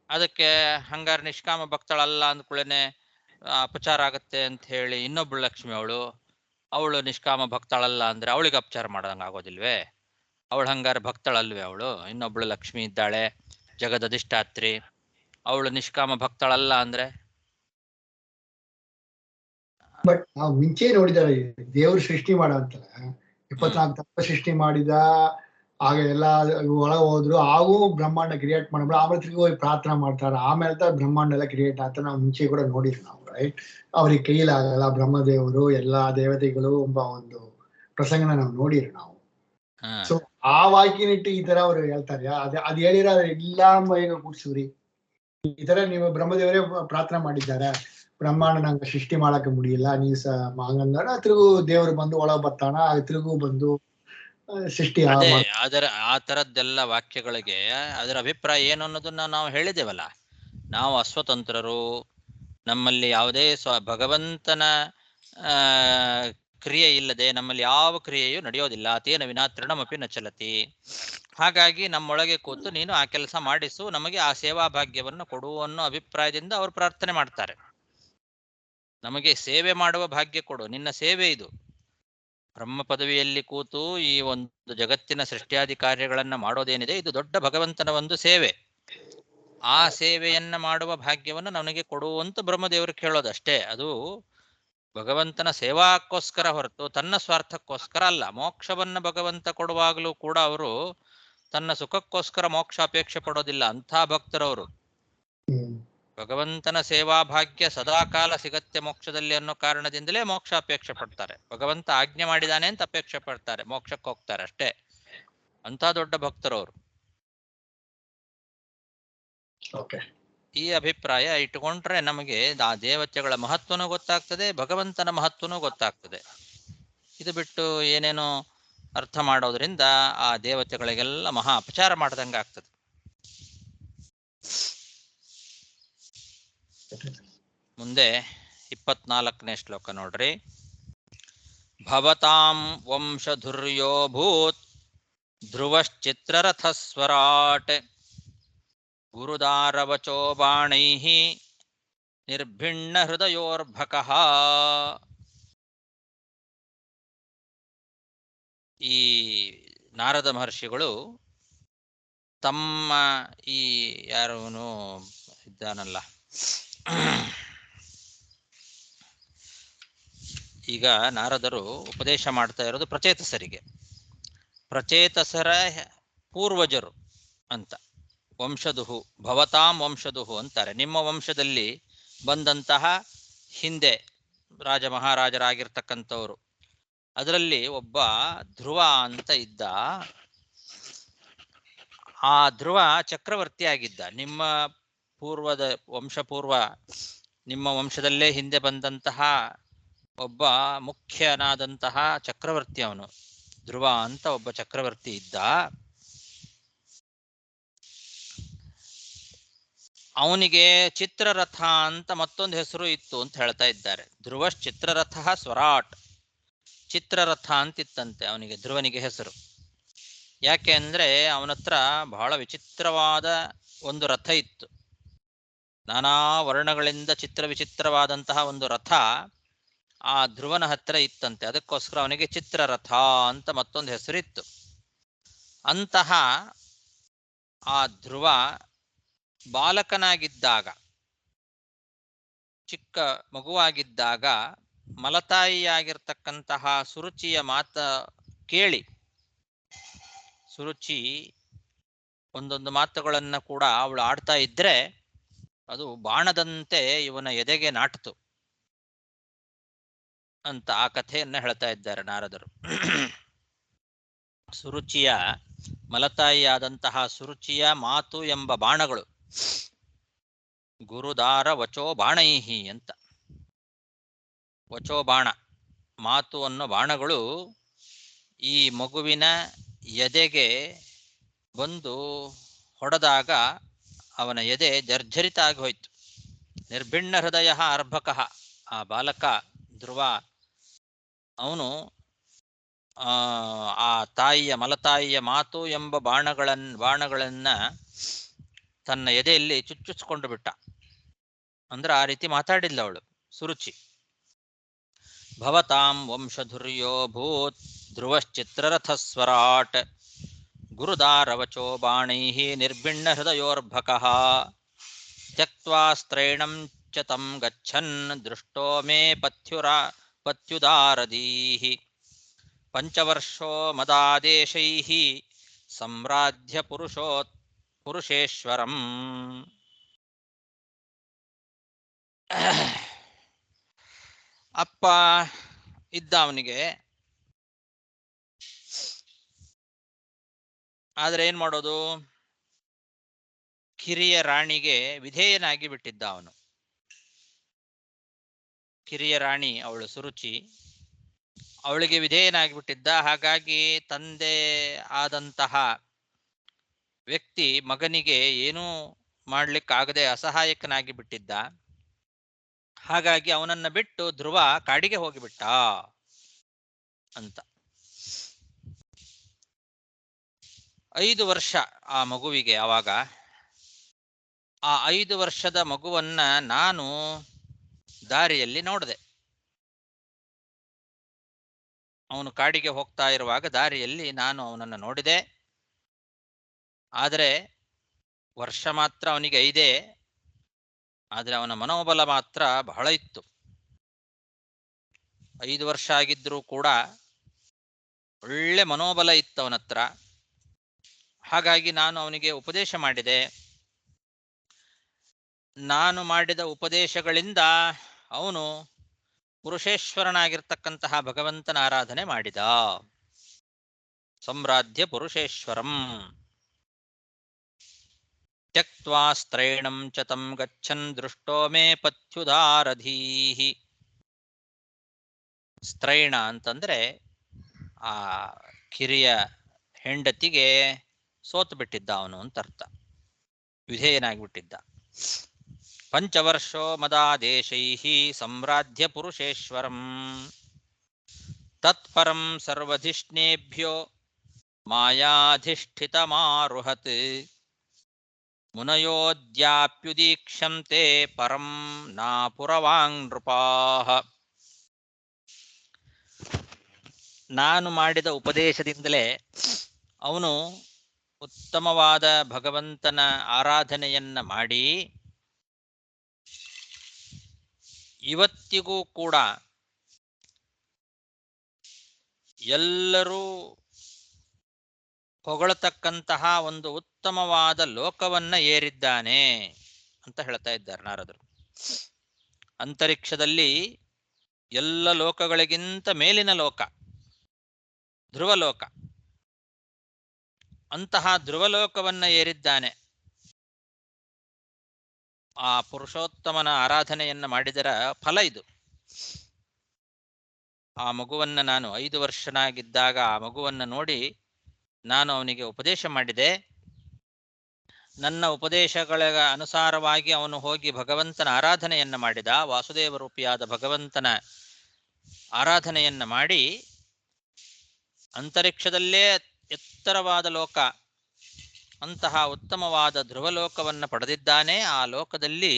ಅದಕ್ಕೆ ಹಂಗಾರೆ ನಿಷ್ಕಾಮ ಭಕ್ತಳಲ್ಲ ಅಂದ್ಕೊಳ್ಳೇನೆ ಅಪಚಾರ ಆಗತ್ತೆ ಅಂತ ಹೇಳಿ ಇನ್ನೊಬ್ಳು ಲಕ್ಷ್ಮಿ ಅವಳು ನಿಷ್ಕಾಮ ಭಕ್ತಳಲ್ಲ ಅಂದ್ರೆ ಅವಳಿಗೆ ಅಪಚಾರ ಮಾಡೋದಂಗ ಆಗೋದಿಲ್ವೇ? ಅವಳು ಹಂಗಾರೆ ಭಕ್ತಳಲ್ವೇ? ಅವಳು ಇನ್ನೊಬ್ಳು ಲಕ್ಷ್ಮಿ ಇದ್ದಾಳೆ ಜಗದಧಿಷ್ಠಾತ್ರಿ, ಅವಳು ನಿಷ್ಕಾಮ ಭಕ್ತಳಲ್ಲ ಅಂದ್ರೆ? ಬಟ್ ನಾವು ಮುಂಚೆ ನೋಡಿದಾರೆ, ದೇವ್ರು ಸೃಷ್ಟಿ ಮಾಡಂತಾರೆ 24 ತತ್ವ ಸೃಷ್ಟಿ ಮಾಡಿದ, ಆಗ ಎಲ್ಲ ಒಳ ಹೋದ್ರು, ಹಾಗೂ ಬ್ರಹ್ಮಾಂಡ ಕ್ರಿಯೇಟ್ ಮಾಡ್ಬಿಟ್ಟು ಆಮೇಲೆ ತಿರುಗಿ ಹೋಗಿ ಪ್ರಾರ್ಥನಾ ಮಾಡ್ತಾರೆ, ಆಮೇಲೆ ಬ್ರಹ್ಮಾಂಡ ಎಲ್ಲ ಕ್ರಿಯೇಟ್ ಆಗ್ತಾರೆ. ನಾವು ಮುಂಚೆ ಕೂಡ ನೋಡಿದ್ವಿ ನಾವು, ರೈಟ್? ಅವ್ರಿಗೆ ಕೈಲಾಗಲ್ಲ, ಬ್ರಹ್ಮದೇವರು ಎಲ್ಲಾ ದೇವತೆಗಳು ಎಂಬ ಒಂದು ಪ್ರಸಂಗನ ನಾವು ನೋಡಿರಿ ನಾವು. ಸೊ ಆ ವಾಕ್ಯನಿಟ್ಟು ಈ ತರ ಅವ್ರು ಹೇಳ್ತಾರೆ. ಅದ್ ಹೇಳಿರ ಇಲ್ಲ ಈಗ ಕೂಡ್ಸುವ್ರಿ, ಈ ತರ ನೀವು ಬ್ರಹ್ಮದೇವರೇ ಪ್ರಾರ್ಥನೆ ಮಾಡಿದ್ದಾರೆ, ಬ್ರಹ್ಮಾಂಡ ನಂಗೆ ಸೃಷ್ಟಿ ಮಾಡಕ್ಕೆ ಮುಡಿಯಿಲ್ಲ, ನೀವು ಹಂಗಂದ್ರೆ ತಿರುಗು ದೇವರು ಬಂದು ಒಳಗೆ ಬರ್ತಾನ, ತಿರುಗು ಬಂದು ಸೃಷ್ಟಿ. ಆ ತರದ್ದೆಲ್ಲ ವಾಕ್ಯಗಳಿಗೆ ಅದರ ಅಭಿಪ್ರಾಯ ಏನು ಅನ್ನೋದನ್ನ ನಾವು ಹೇಳಿದ್ದೇವಲ್ಲ. ನಾವು ಅಸ್ವತಂತ್ರರು, ನಮ್ಮಲ್ಲಿ ಯಾವುದೇ ಭಗವಂತನ ಕ್ರಿಯೆ ಇಲ್ಲದೆ ನಮ್ಮಲ್ಲಿ ಯಾವ ಕ್ರಿಯೆಯೂ ನಡೆಯೋದಿಲ್ಲ. ತೇನ ವಿನಾ ತೃಣಮಪಿ ನ ಚಲತಿ. ಹಾಗಾಗಿ ನಮ್ಮೊಳಗೆ ಕೂತು ನೀನು ಆ ಕೆಲಸ ಮಾಡಿಸು, ನಮಗೆ ಆ ಸೇವಾ ಭಾಗ್ಯವನ್ನು ಕೊಡು ಅನ್ನೋ ಅಭಿಪ್ರಾಯದಿಂದ ಅವರು ಪ್ರಾರ್ಥನೆ ಮಾಡ್ತಾರೆ. ನಮಗೆ ಸೇವೆ ಮಾಡುವ ಭಾಗ್ಯ ಕೊಡು, ನಿನ್ನ ಸೇವೆ ಇದು. ಬ್ರಹ್ಮ ಪದವಿಯಲ್ಲಿ ಕೂತು ಈ ಒಂದು ಜಗತ್ತಿನ ಸೃಷ್ಟಿಯಾದಿ ಕಾರ್ಯಗಳನ್ನ ಮಾಡೋದೇನಿದೆ, ಇದು ದೊಡ್ಡ ಭಗವಂತನ ಒಂದು ಸೇವೆ. ಆ ಸೇವೆಯನ್ನ ಮಾಡುವ ಭಾಗ್ಯವನ್ನು ನನಗೆ ಕೊಡುವಂತ ಬ್ರಹ್ಮದೇವರು ಕೇಳೋದಷ್ಟೇ. ಅದು ಭಗವಂತನ ಸೇವಾಕ್ಕೋಸ್ಕರ ಹೊರತು ತನ್ನ ಸ್ವಾರ್ಥಕ್ಕೋಸ್ಕರ ಅಲ್ಲ. ಮೋಕ್ಷವನ್ನ ಭಗವಂತ ಕೊಡುವಾಗಲೂ ಕೂಡ ಅವರು ತನ್ನ ಸುಖಕ್ಕೋಸ್ಕರ ಮೋಕ್ಷ ಅಪೇಕ್ಷೆ ಪಡೋದಿಲ್ಲ. ಅಂಥ ಭಕ್ತರವರು. ಭಗವಂತನ ಸೇವಾ ಭಾಗ್ಯ ಸದಾಕಾಲ ಸಿಗತ್ತೆ ಮೋಕ್ಷದಲ್ಲಿ ಅನ್ನೋ ಕಾರಣದಿಂದಲೇ ಮೋಕ್ಷ ಅಪೇಕ್ಷೆ ಪಡ್ತಾರೆ. ಭಗವಂತ ಆಜ್ಞೆ ಮಾಡಿದಾನೆ ಅಂತ ಅಪೇಕ್ಷೆ ಪಡ್ತಾರೆ, ಮೋಕ್ಷಕ್ಕೆ ಹೋಗ್ತಾರೆ ಅಷ್ಟೇ. ಅಂತ ದೊಡ್ಡ ಭಕ್ತರವರು. ಈ ಅಭಿಪ್ರಾಯ ಇಟ್ಟುಕೊಂಡ್ರೆ ನಮಗೆ ಆ ದೇವತೆಗಳ ಮಹತ್ವನೂ ಗೊತ್ತಾಗ್ತದೆ, ಭಗವಂತನ ಮಹತ್ವನೂ ಗೊತ್ತಾಗ್ತದೆ. ಇದು ಬಿಟ್ಟು ಏನೇನೋ ಅರ್ಥ ಮಾಡೋದ್ರಿಂದ ಆ ದೇವತೆಗಳಿಗೆಲ್ಲ ಮಹಾ ಅಪಚಾರ ಮಾಡ್ದಂಗೆ ಆಗ್ತದೆ. ಮುಂದೆ 24ನೇ ಶ್ಲೋಕ ನೋಡ್ರಿ. ಭವತಾಂ ವಂಶಧುರ್ಯೋ ಭೂತ್ ಧ್ರುವಶ್ಚಿತ್ರರಥಸ್ವರಾಟ್ ಗುರುದಾರವಚೋ ಬಾಣೈಃ ನಿರ್ಭಿಣ್ಣ ಹೃದಯೋರ್ಭಕಃ. ಈ ನಾರದ ಮಹರ್ಷಿಗಳು ತಮ್ಮ ಈ ಯಾರವನು ಇದ್ದಾನಲ್ಲ, ಈಗ ನಾರದರು ಉಪದೇಶ ಮಾಡ್ತಾ ಇರೋದು ಪ್ರಚೇತಸರಿಗೆ, ಪ್ರಚೇತಸರ ಪೂರ್ವಜರು ಅಂತ. ವಂಶದುಹು ಭವತಾಂ ವಂಶದುಹು ಅಂತಾರೆ. ನಿಮ್ಮ ವಂಶದಲ್ಲಿ ಬಂದಂತಹ ಹಿಂದೆ ರಾಜ ಮಹಾರಾಜರಾಗಿರ್ತಕ್ಕಂಥವ್ರು, ಅದರಲ್ಲಿ ಒಬ್ಬ ಧ್ರುವ ಅಂತ ಇದ್ದ. ಆ ಧ್ರುವ ಚಕ್ರವರ್ತಿ ಆಗಿದ್ದ. ನಿಮ್ಮ ಪೂರ್ವದ ವಂಶಪೂರ್ವ, ನಿಮ್ಮ ವಂಶದಲ್ಲೇ ಹಿಂದೆ ಬಂದಂತಹ ಒಬ್ಬ ಮುಖ್ಯನಾದಂತಹ ಚಕ್ರವರ್ತಿ ಅವನು. ಧ್ರುವ ಅಂತ ಒಬ್ಬ ಚಕ್ರವರ್ತಿ ಇದ್ದ. ಅವನಿಗೆ ಚಿತ್ರರಥ ಅಂತ ಮತ್ತೊಂದು ಹೆಸರು ಇತ್ತು ಅಂತ ಹೇಳ್ತಾ ಇದ್ದಾರೆ. ಧ್ರುವಶ್ ಚಿತ್ರರಥ ಸ್ವರಾಟ್, ಚಿತ್ರರಥ ಅಂತಿತ್ತಂತೆ ಅವನಿಗೆ, ಧ್ರುವನಿಗೆ ಹೆಸರು. ಯಾಕೆ ಅಂದ್ರೆ ಅವನ ಹತ್ರ ಬಹಳ ವಿಚಿತ್ರವಾದ ಒಂದು ರಥ ಇತ್ತು. ನಾನಾ ವರ್ಣಗಳಿಂದ ವಿಚಿತ್ರವಾದಂತಹ ಒಂದು ರಥ ಆ ಧ್ರುವನ ಹತ್ರ ಇತ್ತಂತೆ. ಅದಕ್ಕೋಸ್ಕರ ಅವನಿಗೆ ಚಿತ್ರರಥ ಅಂತ ಮತ್ತೊಂದು ಹೆಸರಿತ್ತು. ಅಂತಹ ಆ ಧ್ರುವ ಬಾಲಕನಾಗಿದ್ದಾಗ, ಚಿಕ್ಕ ಮಗುವಾಗಿದ್ದಾಗ, ಮಲತಾಯಿಯಾಗಿರ್ತಕ್ಕಂತಹ ಸುರುಚಿಯ ಮಾತ ಕೇಳಿ, ಸುರುಚಿ ಒಂದೊಂದು ಮಾತುಗಳನ್ನ ಕೂಡ ಅವಳು ಆಡ್ತಾ ಇದ್ರೆ ಅದು ಬಾಣದಂತೆ ಇವನ ಎದೆಗೆ ನಾಟಿತು ಅಂತ ಆ ಕಥೆಯನ್ನ ಹೇಳ್ತಾ ಇದ್ದಾರೆ ನಾರದರು. ಸುರುಚಿಯ ಮಲತಾಯಿಯಾದಂತಹ ಸುರುಚಿಯ ಮಾತು ಎಂಬ ಬಾಣಗಳು, ಗುರುದಾರ ವಚೋ ಬಾಣೈಹಿ ಅಂತ. ವಚೋ ಬಾಣ, ಮಾತು ಅನ್ನೋ ಬಾಣಗಳು ಈ ಮಗುವಿನ ಎದೆಗೆ ಬಂದು ಹೊಡೆದಾಗ ಅವನ ಎದೆ ಜರ್ಜರಿತ ಆಗಿ ಹೋಯ್ತು. ನಿರ್ಭಿಣ್ಣ ಹೃದಯ ಅರ್ಭಕಃ, ಆ ಬಾಲಕ ಧ್ರುವ ಅವನು ಆ ತಾಯಿಯ ಮಲತಾಯಿಯ ಮಾತು ಎಂಬ ಬಾಣಗಳನ್ನ ತನ್ನ ಎದೆಯಲ್ಲಿ ಚುಚ್ಚಿಸ್ಕೊಂಡು ಬಿಟ್ಟ. ಅಂದ್ರೆ ಆ ರೀತಿ ಮಾತಾಡಿಲ್ಲ ಅವಳು ಸುರುಚಿ. ಭವತಾಂ ವಂಶಧುರ್ಯೋ ಭೂತ್ ಧ್ರುವಶ್ಚಿತ್ರರಥಸ್ವರಾಟ್ ಗುರುದಾರವಚೋ ಬಾಣೈಃ ನಿರ್ಭಿಣ್ಣ ಹೃದಯೋರ್ಭಕಃ ತ್ಯಕ್ತ್ವಾ ಸ್ತ್ರೈಣಂ ಚ ತಂ ಗಚ್ಚನ್ ದೃಷ್ಟೋ ಮೇ ಪತ್ಯುದಾರದೀಃ ಪಂಚವರ್ಷೋ ಮದಾದೇಶೈಃ ಸಂರಾಧ್ಯ ಪುರುಷೇಶ್ವರಂ. ಅಪ್ಪ ಇದ್ದ ಅವನಿಗೆ, ಆದ್ರೆ ಏನ್ ಮಾಡೋದು, ಕಿರಿಯ ರಾಣಿಗೆ ವಿಧೇಯನಾಗಿ ಬಿಟ್ಟಿದ್ದ ಅವನು. ಕಿರಿಯ ರಾಣಿ ಅವಳು ಸುರುಚಿ, ಅವಳಿಗೆ ವಿಧೇಯನಾಗಿ ಬಿಟ್ಟಿದ್ದ. ಹಾಗಾಗಿ ತಂದೆ ಆದಂತಹ ವ್ಯಕ್ತಿ ಮಗನಿಗೆ ಏನೂ ಮಾಡ್ಲಿಕ್ಕಾಗದೆ ಅಸಹಾಯಕನಾಗಿ ಬಿಟ್ಟಿದ್ದ. ಹಾಗಾಗಿ ಅವನನ್ನ ಬಿಟ್ಟು ಧ್ರುವ ಕಾಡಿಗೆ ಹೋಗಿಬಿಟ್ಟ ಅಂತ. 5 ವರ್ಷ ಆ ಮಗುವಿಗೆ. ಆವಾಗ ಆ 5 ವರ್ಷದ ಮಗುವನ್ನ ನಾನು ದಾರಿಯಲ್ಲಿ ನೋಡಿದೆ. ಅವನು ಕಾಡಿಗೆ ಹೋಗ್ತಾ ಇರುವಾಗ ದಾರಿಯಲ್ಲಿ ನಾನು ಅವನನ್ನು ನೋಡಿದೆ. ಆದರೆ ವರ್ಷ ಮಾತ್ರ ಅವನಿಗೆ 5, ಆದರೆ ಅವನ ಮನೋಬಲ ಮಾತ್ರ ಬಹಳ ಇತ್ತು. 5 ವರ್ಷ ಆಗಿದ್ರೂ ಕೂಡ ಒಳ್ಳೆ ಮನೋಬಲ ಇತ್ತು ಅವನ ಹತ್ರ. ಹಾಗಾಗಿ ನಾನು ಅವನಿಗೆ ಉಪದೇಶ ಮಾಡಿದೆ. ನಾನು ಮಾಡಿದ ಉಪದೇಶಗಳಿಂದ ಅವನು ಪುರುಷೇಶ್ವರನಾಗಿರ್ತಕ್ಕಂತಹ ಭಗವಂತನ ಆರಾಧನೆ ಮಾಡಿದ. ಸಂರಾಧ್ಯ ಪುರುಷೇಶ್ವರಂ. ತ್ಯಕ್ತ್ವಾ ಸ್ತ್ರೈಣಂ ಚ ತಂ ಗಚ್ಚನ್ ದೃಷ್ಟೋ ಮೇ ಪಥ್ಯುದಾರಧೀಃ. ಸ್ತ್ರೈಣ ಅಂತಂದ್ರೆ ಆ ಕಿರಿಯ ಹೆಂಡತಿಗೆ ಸೋತು ಬಿಟ್ಟಿದ್ದ ಅವನು ಅಂತ ಅರ್ಥ, ವಿಧೇಯನಾಗಿಬಿಟ್ಟಿದ್ದ. ಪಂಚವರ್ಷೋ ಮದಾದೇಶೈಃ ಸಂರಾಧ್ಯ ಪುರುಷೇಶ್ವರಂ ತತ್ಪರಂ ಸರ್ವಧಿಷ್ಣೇಭ್ಯೋ ಮಾಯಾಧಿಷ್ಠಿತಮಾರುಹತ್ ಮುನಯೋದ್ಯಾಪ್ಯುದೀಕ್ಷಂತೆ ಪರಂ ನಾಪುರವಾಂಗ್ ನೃಪಾಃ. ನಾನು ಮಾಡಿದ ಉಪದೇಶದಿಂದಲೇ ಅವನು ಉತ್ತಮವಾದ ಭಗವಂತನ ಆರಾಧನೆಯನ್ನ ಮಾಡಿ ಇವತ್ತಿಗೂ ಕೂಡ ಎಲ್ಲರೂ ಹೊಗಳತಕ್ಕಂತಹ ಒಂದು ಉತ್ತಮವಾದ ಲೋಕವನ್ನ ಏರಿದ್ದಾನೆ ಅಂತ ಹೇಳ್ತಾ ಇದ್ದಾರೆ ನಾರದರು. ಅಂತರಿಕ್ಷದಲ್ಲಿ ಎಲ್ಲ ಲೋಕಗಳಿಗಿಂತ ಮೇಲಿನ ಲೋಕ ಧ್ರುವಲೋಕ, ಅಂತಹ ಧ್ರುವಲೋಕವನ್ನ ಏರಿದ್ದಾನೆ. ಆ ಪುರುಷೋತ್ತಮನ ಆರಾಧನೆಯನ್ನ ಮಾಡಿದರ ಫಲ ಇದು. ಆ ಮಗುವನ್ನ ನಾನು 5 ವರ್ಷನಾಗಿದ್ದಾಗ ಆ ಮಗುವನ್ನ ನೋಡಿ ನಾನು ಅವನಿಗೆ ಉಪದೇಶ ಮಾಡಿದೆ. ನನ್ನ ಉಪದೇಶಗಳ ಅನುಸಾರವಾಗಿ ಅವನು ಹೋಗಿ ಭಗವಂತನ ಆರಾಧನೆಯನ್ನ ಮಾಡಿದ. ವಾಸುದೇವ ರೂಪಿಯಾದ ಭಗವಂತನ ಆರಾಧನೆಯನ್ನ ಮಾಡಿ ಅಂತರಿಕ್ಷದಲ್ಲೇ ಎತ್ತರವಾದ ಲೋಕ, ಅಂತಹ ಉತ್ತಮವಾದ ಧ್ರುವಲೋಕವನ್ನು ಪಡೆದಿದ್ದಾನೆ. ಆ ಲೋಕದಲ್ಲಿ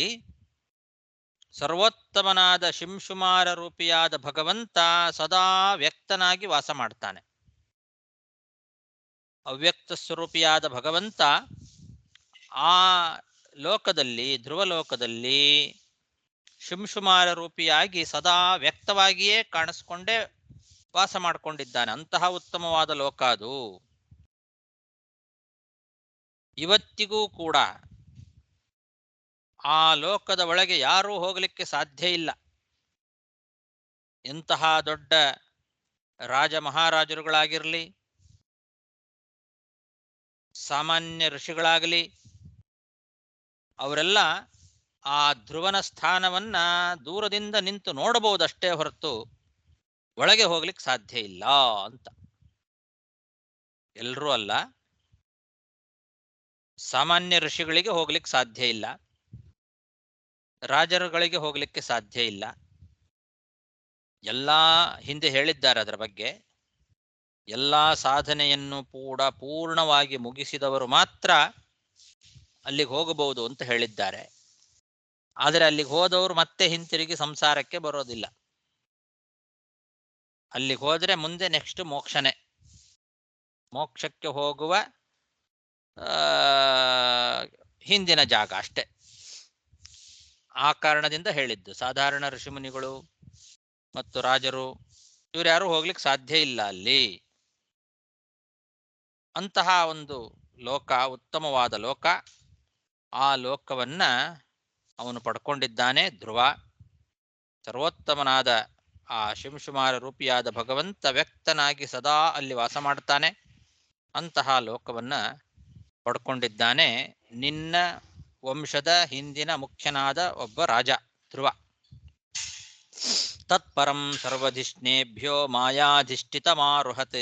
ಸರ್ವೋತ್ತಮನಾದ ಶಿಂಶುಮಾರ ರೂಪಿಯಾದ ಭಗವಂತ ಸದಾ ವ್ಯಕ್ತನಾಗಿ ವಾಸ ಮಾಡ್ತಾನೆ. ಅವ್ಯಕ್ತ ಸ್ವರೂಪಿಯಾದ ಭಗವಂತ ಆ ಲೋಕದಲ್ಲಿ ಧ್ರುವಲೋಕದಲ್ಲಿ ಶಿಂಶುಮಾರ ರೂಪಿಯಾಗಿ ಸದಾ ವ್ಯಕ್ತವಾಗಿಯೇ ಕಾಣಿಸ್ಕೊಂಡೇ ವಾಸ ಮಾಡಿಕೊಂಡಿದ್ದಾನೆ. ಅಂತಹ ಉತ್ತಮವಾದ ಲೋಕ ಅದು. ಇವತ್ತಿಗೂ ಕೂಡ ಆ ಲೋಕದ ಒಳಗೆ ಯಾರೂ ಹೋಗಲಿಕ್ಕೆ ಸಾಧ್ಯ ಇಲ್ಲ. ಎಂತಹ ದೊಡ್ಡ ರಾಜ ಮಹಾರಾಜರುಗಳಾಗಿರಲಿ, ಸಾಮಾನ್ಯ ಋಷಿಗಳಾಗಲಿ, ಅವರೆಲ್ಲ ಆ ಧ್ರುವನ ಸ್ಥಾನವನ್ನ ದೂರದಿಂದ ನಿಂತು ನೋಡಬಹುದಷ್ಟೇ ಹೊರತು ಒಳಗೆ ಹೋಗ್ಲಿಕ್ಕೆ ಸಾಧ್ಯ ಇಲ್ಲ ಅಂತ. ಎಲ್ಲರೂ ಅಲ್ಲ, ಸಾಮಾನ್ಯ ಋಷಿಗಳಿಗೆ ಹೋಗ್ಲಿಕ್ಕೆ ಸಾಧ್ಯ ಇಲ್ಲ, ರಾಜರುಗಳಿಗೆ ಹೋಗ್ಲಿಕ್ಕೆ ಸಾಧ್ಯ ಇಲ್ಲ. ಎಲ್ಲ ಹಿಂದೆ ಹೇಳಿದ್ದಾರೆ ಅದರ ಬಗ್ಗೆ. ಎಲ್ಲ ಸಾಧನೆಯನ್ನು ಕೂಡ ಪೂರ್ಣವಾಗಿ ಮುಗಿಸಿದವರು ಮಾತ್ರ ಅಲ್ಲಿಗೆ ಹೋಗಬಹುದು ಅಂತ ಹೇಳಿದ್ದಾರೆ. ಆದರೆ ಅಲ್ಲಿಗೆ ಹೋದವರು ಮತ್ತೆ ಹಿಂತಿರುಗಿ ಸಂಸಾರಕ್ಕೆ ಬರೋದಿಲ್ಲ. ಅಲ್ಲಿಗೆ ಹೋದ್ರೆ ಮುಂದೆ ನೆಕ್ಸ್ಟ್ ಮೋಕ್ಷನೇ, ಮೋಕ್ಷಕ್ಕೆ ಹೋಗುವ ಹಿಂದಿನ ಜಾಗ ಅಷ್ಟೆ. ಆ ಕಾರಣದಿಂದ ಹೇಳಿದ್ದು. ಸಾಧಾರಣ ಋಷಿಮುನಿಗಳು ಮತ್ತು ರಾಜರು ಇವ್ರು ಯಾರು ಹೋಗ್ಲಿಕ್ಕೆ ಸಾಧ್ಯ ಇಲ್ಲ ಅಲ್ಲಿ. ಅಂತಹ ಒಂದು ಲೋಕ, ಉತ್ತಮವಾದ ಲೋಕ, ಆ ಲೋಕವನ್ನ ಅವನು ಪಡ್ಕೊಂಡಿದ್ದಾನೆ. ಧ್ರುವ ಸರ್ವೋತ್ತಮನಾದ ಆ ಶಿಂಶುಮಾರ ರೂಪಿಯಾದ ಭಗವಂತ ವ್ಯಕ್ತನಾಗಿ ಸದಾ ಅಲ್ಲಿ ವಾಸ ಮಾಡ್ತಾನೆ. ಅಂತಹ ಲೋಕವನ್ನ ಪಡ್ಕೊಂಡಿದ್ದಾನೆ ನಿನ್ನ ವಂಶದ ಹಿಂದಿನ ಮುಖ್ಯನಾದ ಒಬ್ಬ ರಾಜ ಧ್ರುವ. ತತ್ಪರಂ ಸರ್ವಧಿಷ್ಣೇಭ್ಯೋ ಮಾಯಾಧಿಷ್ಠಿತಮಾರುಹತ್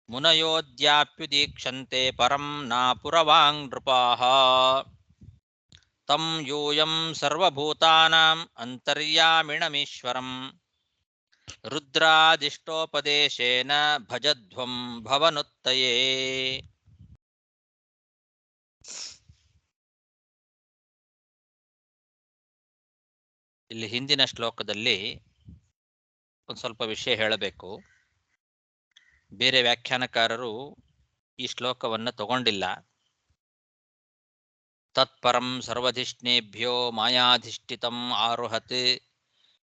ಮುನಯೋದ್ಯಾಪ್ಯುದೀಕ್ಷಂತೆ ಪರಂ ನಾಪುರವಾಂಗ್ ನೃಪಾಃ ತಂ ಯೂಯಂ ಸರ್ವಭೂತಾನಾಂ ಅಂತರ್ಯಾಮಿಣಮೀಶ್ವರಂ ರುದ್ರಾದಿಷ್ಟೋಪದೇಶೇನ ಭಜಧ್ವಂ ಭವನುತ್ತಯೇ. ಇಲ್ಲಿ ಹಿಂದಿನ ಶ್ಲೋಕದಲ್ಲಿ ಒಂದು ಸ್ವಲ್ಪ ವಿಷಯ ಹೇಳಬೇಕು. ಬೇರೆ ವ್ಯಾಖ್ಯಾನಕಾರರು ಈ ಶ್ಲೋಕವನ್ನು ತಗೊಂಡಿಲ್ಲ. ತತ್ಪರಂ ಸರ್ವಧಿಷ್ಣೇಭ್ಯೋ ಮಾಯಾಧಿಷ್ಠಿತಂ ಆರುಹತ್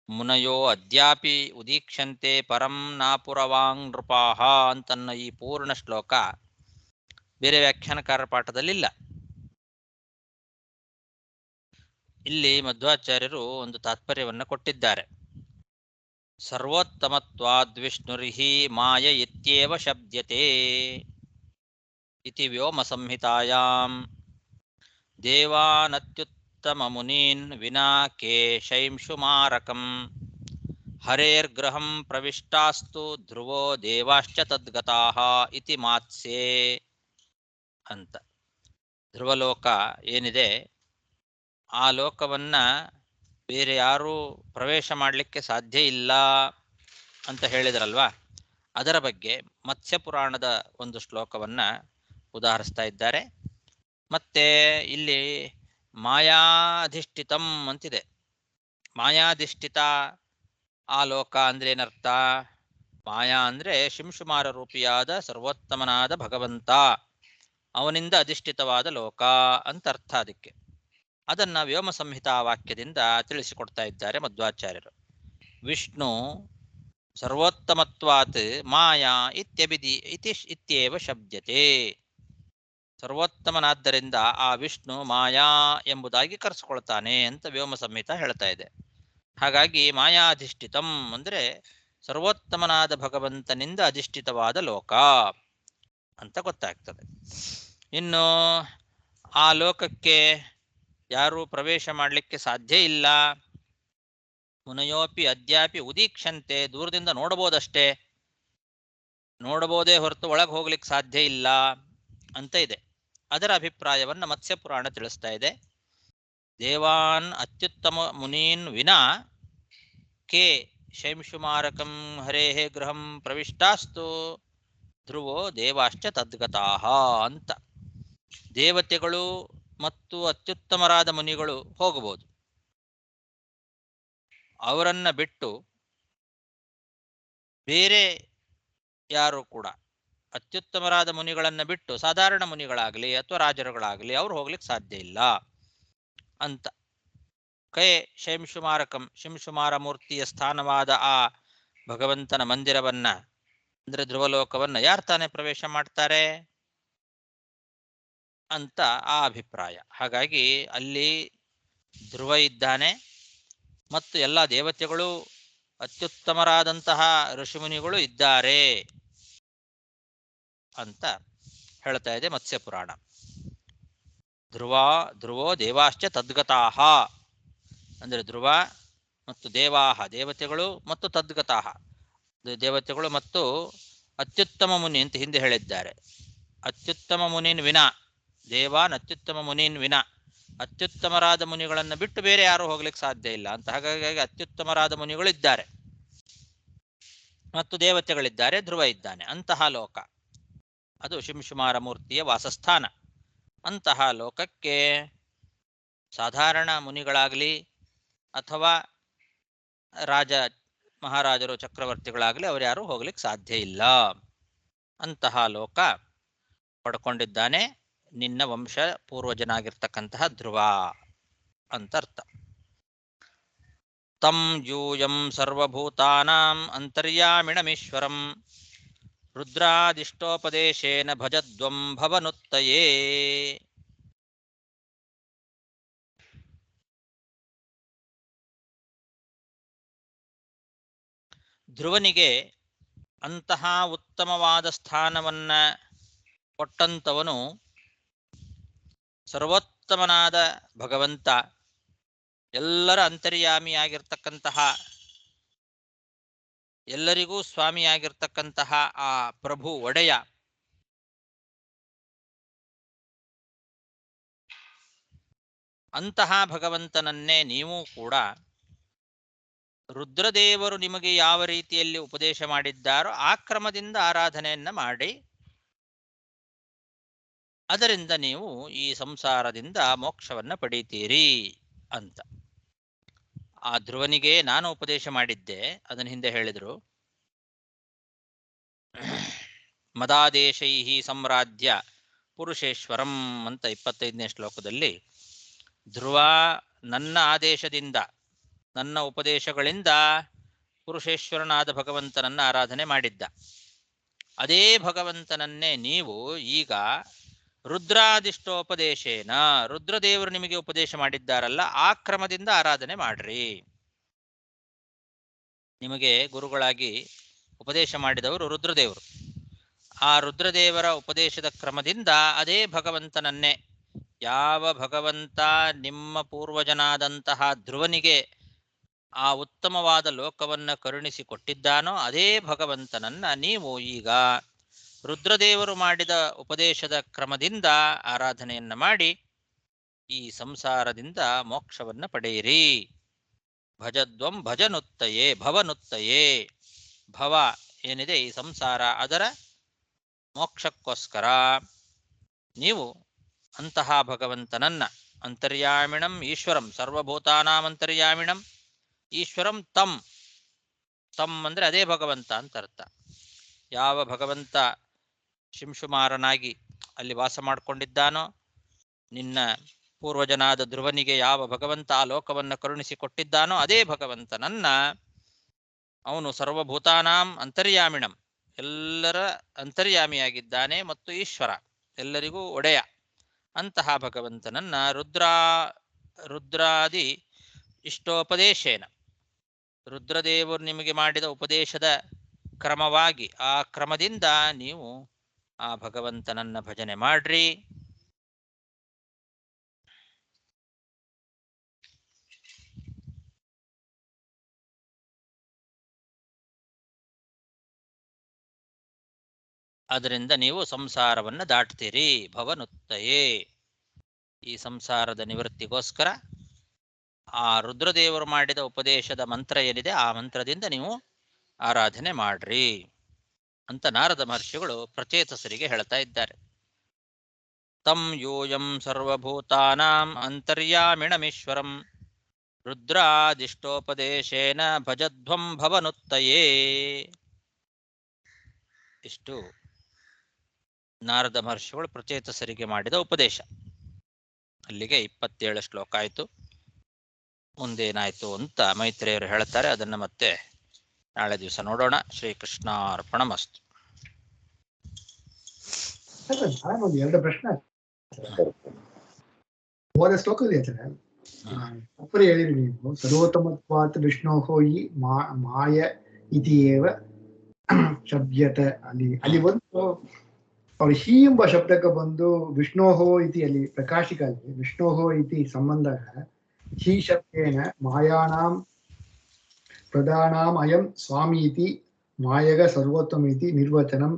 ಮುನಯೋ ಅದ್ಯಾಪಿ ಉದೀಕ್ಷಂತೆ ಪರಂ ನಾಪುರವಾಂಗ್ ನೃಪಾಃ ಅಂತನ್ನ ಈ ಪೂರ್ಣ ಶ್ಲೋಕ ಬೇರೆ ವ್ಯಾಖ್ಯಾನಕಾರರ ಪಾಠದಲ್ಲಿಲ್ಲ. ಇಲ್ಲಿ ಮಧ್ವಾಚಾರ್ಯರು ಒಂದು ತಾತ್ಪರ್ಯವನ್ನು ಕೊಟ್ಟಿದ್ದಾರೆ. ಸರ್ವೋತ್ತಮತ್ವಾದ್ವಿಷ್ಣುರ್ಹಿ ಮಾಯ ಇತ್ಯೇವ ಶಬ್ದ್ಯತೆ ಇತಿ ವ್ಯೋಮ ಸಂಹಿತಾಯಾಂ ದೇವಾನತ್ಯುತ್ತಮ ಮುನೀನ್ ವಿನಾ ಕೇ ಶೈಂಶುಮಾರಕಂ ಹರೇರ್ಗೃಹಂ ಪ್ರವಿಷ್ಟಾಸ್ತು ಧ್ರುವೋ ದೇವಾಶ್ಚ ತದ್ಗತಾಃ ಇತಿ ಮಾತ್ಸೆ ಅಂತ. ಧ್ರುವಲೋಕ ಏನಿದೆ ಆ ಲೋಕವನ್ನ ಬೇರೆ ಯಾರೂ ಪ್ರವೇಶ ಮಾಡಲಿಕ್ಕೆ ಸಾಧ್ಯ ಇಲ್ಲ ಅಂತ ಹೇಳಿದ್ರಲ್ವಾ, ಅದರ ಬಗ್ಗೆ ಮತ್ಸ್ಯ ಪುರಾಣದ ಒಂದು ಶ್ಲೋಕವನ್ನ ಉದಾಹರಿಸ್ತಾ ಇದ್ದಾರೆ. ಮತ್ತೆ ಇಲ್ಲಿ ಮಾಯಾಧಿಷ್ಠಿತಂ ಅಂತಿದೆ. ಮಾಯಾಧಿಷ್ಠಿತ ಆ ಲೋಕ ಅಂದ್ರೆ ಏನರ್ಥ? ಮಾಯಾ ಅಂದ್ರೆ ಶಿಂಶುಮಾರ ರೂಪಿಯಾದ ಸರ್ವೋತ್ತಮನಾದ ಭಗವಂತ, ಅವನಿಂದ ಅಧಿಷ್ಠಿತವಾದ ಲೋಕ ಅಂತ ಅರ್ಥ ಅದಕ್ಕೆ. ಅದನ್ನ ವ್ಯೋಮ ಸಂಹಿತಾ ವಾಕ್ಯದಿಂದ ತಿಳಿಸಿಕೊಡ್ತಾ ಇದ್ದಾರೆ ಮಧ್ವಾಚಾರ್ಯರು. ವಿಷ್ಣು ಸರ್ವೋತ್ತಮತ್ವಾತ್ ಮಾಯಾ ಇತ್ಯೇವ ಶಬ್ದತೆ. ಸರ್ವೋತ್ತಮನಾದ್ದರಿಂದ ಆ ವಿಷ್ಣು ಮಾಯಾ ಎಂಬುದಾಗಿ ಕರೆಸ್ಕೊಳ್ತಾನೆ ಅಂತ ವ್ಯೋಮ ಸಂಹಿತ ಹೇಳ್ತಾ ಇದೆ. ಹಾಗಾಗಿ ಮಾಯಾಧಿಷ್ಠಿತಂ ಅಂದ್ರೆ ಸರ್ವೋತ್ತಮನಾದ ಭಗವಂತನಿಂದ ಅಧಿಷ್ಠಿತವಾದ ಲೋಕ ಅಂತ ಗೊತ್ತಾಗ್ತದೆ. ಇನ್ನು ಆ ಲೋಕಕ್ಕೆ ಯಾರೂ ಪ್ರವೇಶ ಮಾಡಲಿಕ್ಕೆ ಸಾಧ್ಯ ಇಲ್ಲ. ಮುನಯೋಪಿ ಅದ್ಯಾಪಿ ಉದೀಕ್ಷಂತೆ, ದೂರದಿಂದ ನೋಡಬಹುದಷ್ಟೇ, ನೋಡಬಹುದೇ ಹೊರತು ಒಳಗೆ ಹೋಗ್ಲಿಕ್ಕೆ ಸಾಧ್ಯ ಇಲ್ಲ ಅಂತ ಇದೆ. ಅದರ ಅಭಿಪ್ರಾಯವನ್ನ ಮತ್ಸ್ಯ ಪುರಾಣ ತಿಳಿಸ್ತಾ ಇದೆ. ದೇವಾನ್ ಅತ್ಯುತ್ತಮ ಮುನೀನ್ ವಿನಾ ಕೇ ಶೈಂಶುಮಾರಕಂ ಹರೇಹೇ ಗೃಹಂ ಪ್ರವಿಷ್ಟಾಸ್ತು ಧ್ರುವೋ ದೇವಾಶ್ಚ ತದ್ಗತಾಃ ಅಂತ. ದೇವತೆಗಳು ಮತ್ತು ಅತ್ಯುತ್ತಮರಾದ ಮುನಿಗಳು ಹೋಗಬಹುದು. ಅವರನ್ನ ಬಿಟ್ಟು ಬೇರೆ ಯಾರು ಕೂಡ, ಅತ್ಯುತ್ತಮರಾದ ಮುನಿಗಳನ್ನ ಬಿಟ್ಟು ಸಾಧಾರಣ ಮುನಿಗಳಾಗಲಿ ಅಥವಾ ರಾಜರುಗಳಾಗಲಿ ಅವ್ರು ಹೋಗ್ಲಿಕ್ಕೆ ಸಾಧ್ಯ ಇಲ್ಲ ಅಂತ. ಕೈ ಶೈಂಶುಮಾರಕಂ, ಶಿಂಶುಮಾರ ಮೂರ್ತಿಯ ಸ್ಥಾನವಾದ ಆ ಭಗವಂತನ ಮಂದಿರವನ್ನ ಅಂದ್ರೆ ಧ್ರುವಲೋಕವನ್ನ ಯಾರು ತಾನೇ ಪ್ರವೇಶ ಮಾಡ್ತಾರೆ ಅಂತ ಆ ಅಭಿಪ್ರಾಯ. ಹಾಗಾಗಿ ಅಲ್ಲಿ ಧ್ರುವ ಇದ್ದಾನೆ ಮತ್ತು ಎಲ್ಲ ದೇವತೆಗಳು ಅತ್ಯುತ್ತಮರಾದಂತಹ ಋಷಿಮುನಿಗಳು ಇದ್ದಾರೆ ಅಂತ ಹೇಳ್ತಾ ಇದೆ ಮತ್ಸ್ಯ ಪುರಾಣ. ಧ್ರುವೋ ದೇವಾಶ್ಚ ತದ್ಗತಾಃ ಅಂದ್ರೆ ಧ್ರುವ ಮತ್ತು ದೇವಾಹ ದೇವತೆಗಳು ಮತ್ತು ತದ್ಗತಾಹ ದೇವತೆಗಳು ಮತ್ತು ಅತ್ಯುತ್ತಮ ಮುನಿ ಅಂತ ಹಿಂದೆ ಹೇಳಿದ್ದಾರೆ. ಅತ್ಯುತ್ತಮ ಮುನಿನ್ ವಿನ, ದೇವಾನ್ ಅತ್ಯುತ್ತಮ ಮುನಿನ್ ವಿನ, ಅತ್ಯುತ್ತಮರಾದ ಮುನಿಗಳನ್ನು ಬಿಟ್ಟು ಬೇರೆ ಯಾರು ಹೋಗ್ಲಿಕ್ಕೆ ಸಾಧ್ಯ ಇಲ್ಲ ಅಂತ. ಹಾಗಾಗಿ ಅತ್ಯುತ್ತಮರಾದ ಮುನಿಗಳು ಇದ್ದಾರೆ ಮತ್ತು ದೇವತೆಗಳಿದ್ದಾರೆ, ಧ್ರುವ ಇದ್ದಾನೆ. ಅಂತಹ ಲೋಕ ಅದು ಶಿಂಶುಮಾರ ಮೂರ್ತಿಯ ವಾಸಸ್ಥಾನ. ಅಂತಹ ಲೋಕಕ್ಕೆ ಸಾಧಾರಣ ಮುನಿಗಳಾಗಲಿ ಅಥವಾ ರಾಜ ಮಹಾರಾಜರು ಚಕ್ರವರ್ತಿಗಳಾಗಲಿ ಅವರು ಯಾರು ಹೋಗ್ಲಿಕ್ಕೆ ಸಾಧ್ಯ ಇಲ್ಲ. ಅಂತಹ ಲೋಕ ಪಡ್ಕೊಂಡಿದ್ದಾನೆ ನಿನ್ನ ವಂಶ ಪೂರ್ವಜನಾಗಿರ್ತಕ್ಕಂತಹ ಧ್ರುವ ಅಂತ ಅರ್ಥ. ತಂ ಯೂಯಂ ಸರ್ವಭೂತಾನಾಂ ಅಂತರ್ಯಾಮಿಣಮೀಶ್ವರಂ ರುದ್ರಾದಿಷ್ಟೋಪದೇಶೇನ ಭಜದ್ವಂ ಭವನುತ್ತಯೇ. ಧ್ರುವನಿಗೆ ಅಂತಹ ಉತ್ತಮವಾದ ಸ್ಥಾನವನ್ನ ಕೊಟ್ಟಂತವನು ಸರ್ವೋತ್ತಮನಾದ ಭಗವಂತ, ಎಲ್ಲರ ಅಂತರ್ಯಾಮಿಯಾಗಿರ್ತಕ್ಕಂತಹ, ಎಲ್ಲರಿಗೂ ಸ್ವಾಮಿಯಾಗಿರ್ತಕ್ಕಂತಹ ಆ ಪ್ರಭು ಒಡೆಯ. ಅಂತಹ ಭಗವಂತನನ್ನೇ ನೀವು ಕೂಡ ರುದ್ರದೇವರು ನಿಮಗೆ ಯಾವ ರೀತಿಯಲ್ಲಿ ಉಪದೇಶ ಮಾಡಿದ್ದಾರೋ ಆ ಕ್ರಮದಿಂದ ಆರಾಧನೆಯನ್ನ ಮಾಡಿ, ಅದರಿಂದ ನೀವು ಈ ಸಂಸಾರದಿಂದ ಮೋಕ್ಷವನ್ನ ಪಡೀತೀರಿ ಅಂತ. ಆ ಧ್ರುವನಿಗೆ ನಾನು ಉಪದೇಶ ಮಾಡಿದ್ದೆ, ಅದನ್ನ ಹಿಂದೆ ಹೇಳಿದ್ರು. ಮದಾದೇಶೈಹಿ ಸಂರಾಧ್ಯ ಪುರುಷೇಶ್ವರಂ ಅಂತ 25ನೇ ಶ್ಲೋಕದಲ್ಲಿ ಧ್ರುವ ನನ್ನ ಆದೇಶದಿಂದ, ನನ್ನ ಉಪದೇಶಗಳಿಂದ ಪುರುಷೇಶ್ವರನಾದ ಭಗವಂತನನ್ನ ಆರಾಧನೆ ಮಾಡಿದ್ದ. ಅದೇ ಭಗವಂತನನ್ನೇ ನೀವು ಈಗ ರುದ್ರಾದಿಷ್ಟೋಪದೇಶೇನ, ರುದ್ರದೇವರು ನಿಮಗೆ ಉಪದೇಶ ಮಾಡಿದ್ದಾರಲ್ಲ ಆ ಕ್ರಮದಿಂದ ಆರಾಧನೆ ಮಾಡ್ರಿ. ನಿಮಗೆ ಗುರುಗಳಾಗಿ ಉಪದೇಶ ಮಾಡಿದವರು ರುದ್ರದೇವರು. ಆ ರುದ್ರದೇವರ ಉಪದೇಶದ ಕ್ರಮದಿಂದ ಅದೇ ಭಗವಂತನನ್ನೇ ಯಾವ ಭಗವಂತ ನಿಮ್ಮ ಪೂರ್ವಜನಾದಂತಹ ಧ್ರುವನಿಗೆ ಆ ಉತ್ತಮವಾದ ಲೋಕವನ್ನು ಕರುಣಿಸಿಕೊಟ್ಟಿದ್ದಾನೋ ಅದೇ ಭಗವಂತನನ್ನ ನೀವು ಈಗ ರುದ್ರದೇವರು ಮಾಡಿದ ಉಪದೇಶದ ಕ್ರಮದಿಂದ ಆರಾಧನೆಯನ್ನ ಮಾಡಿ ಈ ಸಂಸಾರದಿಂದ ಮೋಕ್ಷವನ್ನು ಪಡೆಯಿರಿ. ಭಜದ್ವಂ ಭಜನುತ್ತಯೇ ಭವನುತ್ತಯೇ. ಭವ ಏನಿದೆ ಈ ಸಂಸಾರ, ಅದರ ಮೋಕ್ಷಕ್ಕೋಸ್ಕರ ನೀವು ಅಂತಹ ಭಗವಂತನನ್ನ ಅಂತರ್ಯಾಮಿಣಂ ಈಶ್ವರಂ ಸರ್ವಭೂತಾನಾಂ ಅಂತರ್ಯಾಮಿಣಂ ಈಶ್ವರಂ ತಂ ಅಂದ್ರೆ ಅದೇ ಭಗವಂತ ಅಂತ ಅರ್ಥ. ಯಾವ ಭಗವಂತ ಶಿಂಶುಮಾರನಾಗಿ ಅಲ್ಲಿ ವಾಸ ಮಾಡಿಕೊಂಡಿದ್ದಾನೋ, ನಿನ್ನ ಪೂರ್ವಜನಾದ ಧ್ರುವನಿಗೆ ಯಾವ ಭಗವಂತ ಆ ಲೋಕವನ್ನು ಕರುಣಿಸಿಕೊಟ್ಟಿದ್ದಾನೋ ಅದೇ ಭಗವಂತನನ್ನ ಅವನು ಸರ್ವಭೂತಾನಾಂ ಅಂತರ್ಯಾಮಿಣಂ ಎಲ್ಲರ ಅಂತರ್ಯಾಮಿಯಾಗಿದ್ದಾನೆ ಮತ್ತು ಈಶ್ವರ ಎಲ್ಲರಿಗೂ ಒಡೆಯ. ಅಂತಹ ಭಗವಂತನನ್ನ ರುದ್ರಾದಿ ಇಷ್ಟೋಪದೇಶೇನ, ರುದ್ರದೇವರು ನಿಮಗೆ ಮಾಡಿದ ಉಪದೇಶದ ಕ್ರಮವಾಗಿ ಆ ಕ್ರಮದಿಂದ ನೀವು ಆ ಭಗವಂತನನ್ನ ಭಜನೆ ಮಾಡ್ರಿ. ಅದರಿಂದ ನೀವು ಸಂಸಾರವನ್ನು ದಾಟ್ತೀರಿ. ಭವನುತ್ತಯೇ, ಈ ಸಂಸಾರದ ನಿವೃತ್ತಿಗೋಸ್ಕರ ಆ ರುದ್ರದೇವರು ಮಾಡಿದ ಉಪದೇಶದ ಮಂತ್ರ ಏನಿದೆ ಆ ಮಂತ್ರದಿಂದ ನೀವು ಆರಾಧನೆ ಮಾಡ್ರಿ ಅಂತ ನಾರದ ಮಹರ್ಷಿಗಳು ಪ್ರಚೇತಸರಿಗೆ ಹೇಳ್ತಾ ಇದ್ದಾರೆ. ತಂ ಯೋಯಂ ಸರ್ವಭೂತಾನಾಂ ಅಂತರ್ಯಾಮಿಣಮೀಶ್ವರಂ ರುದ್ರಾದಿಷ್ಟೋಪದೇಶೇನ ಭಜಧ್ವಂ ಭವನುತ್ತಯೇ. ಇಷ್ಟು ನಾರದ ಮಹರ್ಷಿಗಳು ಪ್ರಚೇತಸರಿಗೆ ಮಾಡಿದ ಉಪದೇಶ. ಅಲ್ಲಿಗೆ 27 ಶ್ಲೋಕ ಆಯಿತು. ಮುಂದೇನಾಯಿತು ಅಂತ ಮೈತ್ರೇಯರು ಹೇಳ್ತಾರೆ. ಅದನ್ನು ಮತ್ತೆ ನಾಳೆ ದಿವಸ ನೋಡೋಣ. ಶ್ರೀಕೃಷ್ಣಾರ್ಪಣಮಸ್ತು. ಒಂದು 2 ಪ್ರಶ್ನೆ. ಹೋದ ಶ್ಲೋಕದಲ್ಲಿ ಹೇಳ್ತಾರೆ, ಅಪ್ಪರೇ ಹೇಳಿರಿ ನೀವು ಸರ್ವೋತ್ತಮತ್ವಾತ್ ವಿಷ್ಣೋಹೋ ಈ ಮಾಯ ಇತಿ ಏವ ಶಬ್ಯತ. ಅಲ್ಲಿ ಒಂದು ಅವ್ರು ಹಿ ಎಂಬ ಶಬ್ದಕ್ಕೆ ಬಂದು ವಿಷ್ಣೋಹೋ ಇತಿ, ಅಲ್ಲಿ ಪ್ರಕಾಶಿಕಲ್ಲಿ ವಿಷ್ಣೋಹೋ ಇತಿ ಸಂಬಂಧ ಹಿ ಶಬ್ದೇನ ಮಾಯಾನಾಂ ಪ್ರಧಾನಾಂ ಅಯಂ ಸ್ವಾಮಿ ಇತಿ ಮಾಯಗ ಸರ್ವೋತ್ತಮ ಇತಿ ನಿರ್ವಚನಂ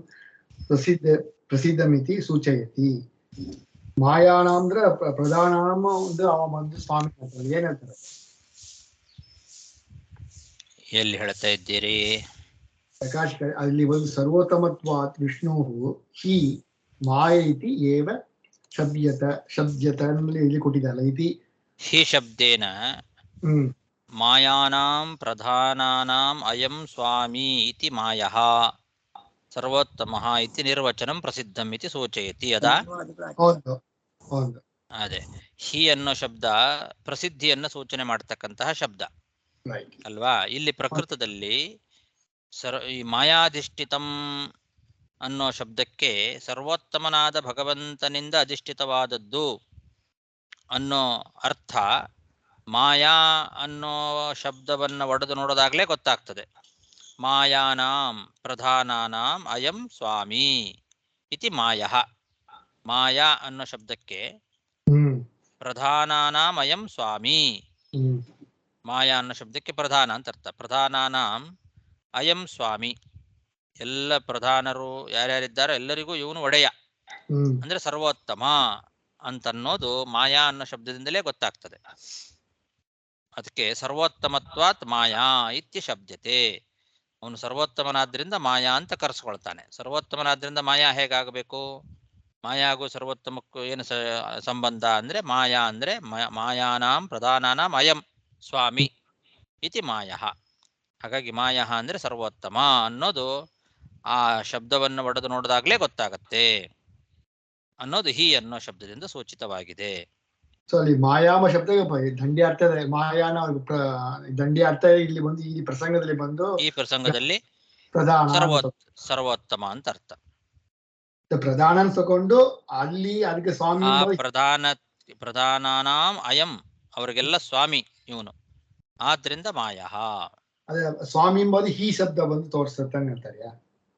ಪ್ರಸಿದ್ಧಮಿತಿ ಸೂಚಯತಿ. ಮಾಯಾನಾಂ ಅಂದ್ರೆ ಪ್ರಧಾನಾಮ ಒಂದು ಅವ ಬಂದು ಸ್ವಾಮಿ ಅಂತ ಏನ್ ಹೇಳ್ತಾರೆ? ಎಲ್ಲಿ ಹೇಳ್ತಾ ಇದ್ದೀರಿ? ಪ್ರಕಾಶ್ ಅಲ್ಲಿ ಒಂದು ಸರ್ವೋತ್ತಮತ್ವಾತ್ ವಿಷ್ಣು ಹಿ ಮಾಯ ಇತಿ ಏವ ಶಬ್ಯತ ಇಲ್ಲಿ ಕೊಟ್ಟಿದ್ದಲ್ಲ ಇತಿ ಹಿ ಶಬ್ದೇನ ಮಾಯಾನಾಂ ಪ್ರಧಾನಾನಾಂ ಅಯಂ ಸ್ವಾಮಿ ಇತಿ ಮಾಯಃ ಸರ್ವೋತ್ತಮಃ ಇತಿ ನಿರ್ವಚನಂ ಪ್ರಸಿದ್ಧಂ ಇತಿ ಸೂಚಯತಿ. ಅದಾ? ಅದೇ ಹಿ ಅನ್ನೋ ಶಬ್ದ ಪ್ರಸಿದ್ಧಿಯನ್ನು ಸೂಚನೆ ಮಾಡತಕ್ಕಂತಹ ಶಬ್ದ ಅಲ್ವಾ? ಇಲ್ಲಿ ಪ್ರಕೃತದಲ್ಲಿ ಈ ಮಾಯಾಧಿಷ್ಠಿತಂ ಅನ್ನೋ ಶಬ್ದಕ್ಕೆ ಸರ್ವೋತ್ತಮನಾದ ಭಗವಂತನಿಂದ ಅಧಿಷ್ಠಿತವಾದದ್ದು ಅನ್ನೋ ಅರ್ಥ ಮಾಯಾ ಅನ್ನೋ ಶಬ್ದವನ್ನು ಒಡೆದು ನೋಡೋದಾಗಲೇ ಗೊತ್ತಾಗ್ತದೆ. ಮಾಯಾನಾಂ ಪ್ರಧಾನಾನಾಂ ಅಯಂ ಸ್ವಾಮಿ ಇತಿ ಮಾಯಃ. ಮಾಯಾ ಅನ್ನೋ ಶಬ್ದಕ್ಕೆ ಪ್ರಧಾನಾನಾಂ ಅಯಂ ಸ್ವಾಮಿ, ಮಾಯಾ ಅನ್ನೋ ಶಬ್ದಕ್ಕೆ ಪ್ರಧಾನ ಅಂತ ಅರ್ಥ. ಪ್ರಧಾನಾನಾಂ ಅಯಂ ಸ್ವಾಮಿ, ಎಲ್ಲ ಪ್ರಧಾನರು ಯಾರ್ಯಾರಿದ್ದಾರೋ ಎಲ್ಲರಿಗೂ ಇವನು ಒಡೆಯ ಅಂದ್ರೆ ಸರ್ವೋತ್ತಮ ಅಂತನ್ನೋದು ಮಾಯಾ ಅನ್ನೋ ಶಬ್ದದಿಂದಲೇ ಗೊತ್ತಾಗ್ತದೆ. ಅದಕ್ಕೆ ಸರ್ವೋತ್ತಮತ್ವಾತ್ ಮಾಯಾ ಇತ್ಯ ಶಬ್ದತೆ. ಅವನು ಸರ್ವೋತ್ತಮನಾದ್ರಿಂದ ಮಾಯಾ ಅಂತ ಕರೆಸ್ಕೊಳ್ತಾನೆ. ಸರ್ವೋತ್ತಮನಾದ್ರಿಂದ ಮಾಯಾ ಹೇಗಾಗಬೇಕು? ಮಾಯಾಗೂ ಸರ್ವೋತ್ತಮಕ್ಕೂ ಏನು ಸಂಬಂಧ ಅಂದ್ರೆ ಮಾಯಾ ಅಂದ್ರೆ ಮಾಯಾನಾಂ ಪ್ರಧಾನಾನಾಂ ಅಯಂ ಸ್ವಾಮಿ ಇತಿ ಮಾಯಃ. ಹಾಗಾಗಿ ಮಾಯಾ ಅಂದ್ರೆ ಸರ್ವೋತ್ತಮ ಅನ್ನೋದು ಆ ಶಬ್ದವನ್ನು ಒಡೆದು ನೋಡಿದಾಗಲೇ ಗೊತ್ತಾಗತ್ತೆ ಅನ್ನೋದು ಹಿ ಅನ್ನೋ ಶಬ್ದದಿಂದ ಸೂಚಿತವಾಗಿದೆ. ಸೊ ಅಲ್ಲಿ ಮಾಯಾಮ ಶಬ್ದ ದಂಡಿ ಅರ್ಥ ಇದೆ. ಮಾಯಾನ ದಂಡಿ ಅರ್ಥ ಇಲ್ಲಿ ಬಂದು ಈ ಪ್ರಸಂಗದಲ್ಲಿ ಬಂದು ಈ ಪ್ರಸಂಗದಲ್ಲಿ ಸರ್ವೋತ್ತಮ ಅಂತ ಅರ್ಥ. ಪ್ರಧಾನ ತಗೊಂಡು ಅಲ್ಲಿ ಅದಕ್ಕೆ ಸ್ವಾಮಿ ಪ್ರಧಾನಾನಾಂ ಅಯಂ ಅವರಿಗೆಲ್ಲ ಸ್ವಾಮಿ ಇವನು, ಆದ್ರಿಂದ ಮಾಯಾ. ಅದೇ ಸ್ವಾಮಿ ಎಂಬುದು ಈ ಶಬ್ದ ಬಂದು ತೋರಿಸುತ್ತೆ ಹೇಳ್ತಾರೆ.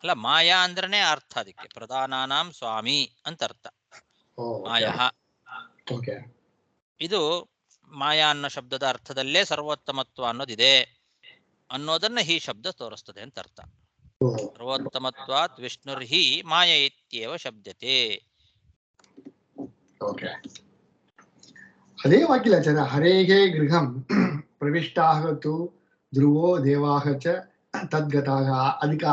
ಅಲ್ಲ, ಮಾಯಾ ಅಂದ್ರನೇ ಅರ್ಥ ಅದಕ್ಕೆ. ಪ್ರಧಾನಾನಾಂ ಸ್ವಾಮಿ ಅಂತ ಅರ್ಥ ಮಾಯಾ. ಓಕೆ. ಇದು ಮಾಯಾ ಅನ್ನೋ ಶಬ್ದದ ಅರ್ಥದಲ್ಲೇ ಸರ್ವೋತ್ತಮತ್ವ ಅನ್ನೋದಿದೆ ಅನ್ನೋದನ್ನ ಈ ಶಬ್ದ ತೋರಿಸ್ತದೆ ಅಂತ ಅರ್ಥ. ಸರ್ವೋತ್ತಮತ್ವಾತ್ ವಿಷ್ಣುರ್ಹಿ ಮಾಯ ಇತ್ಯೇವ ಶಬ್ದತೆ. ಓಕೆ. ಅದೇ ವಾಕ್ಯ ಆಚಾರ್ಯ, ಹರೇಹೇ ಗೃಹಂ ಪ್ರವಿಷ್ಟಾಹ ತು ಧ್ರುವೋ ದೇವಾಹ ಚ ತದ್ಗತಾಹ. ಅದಕ್ಕೆ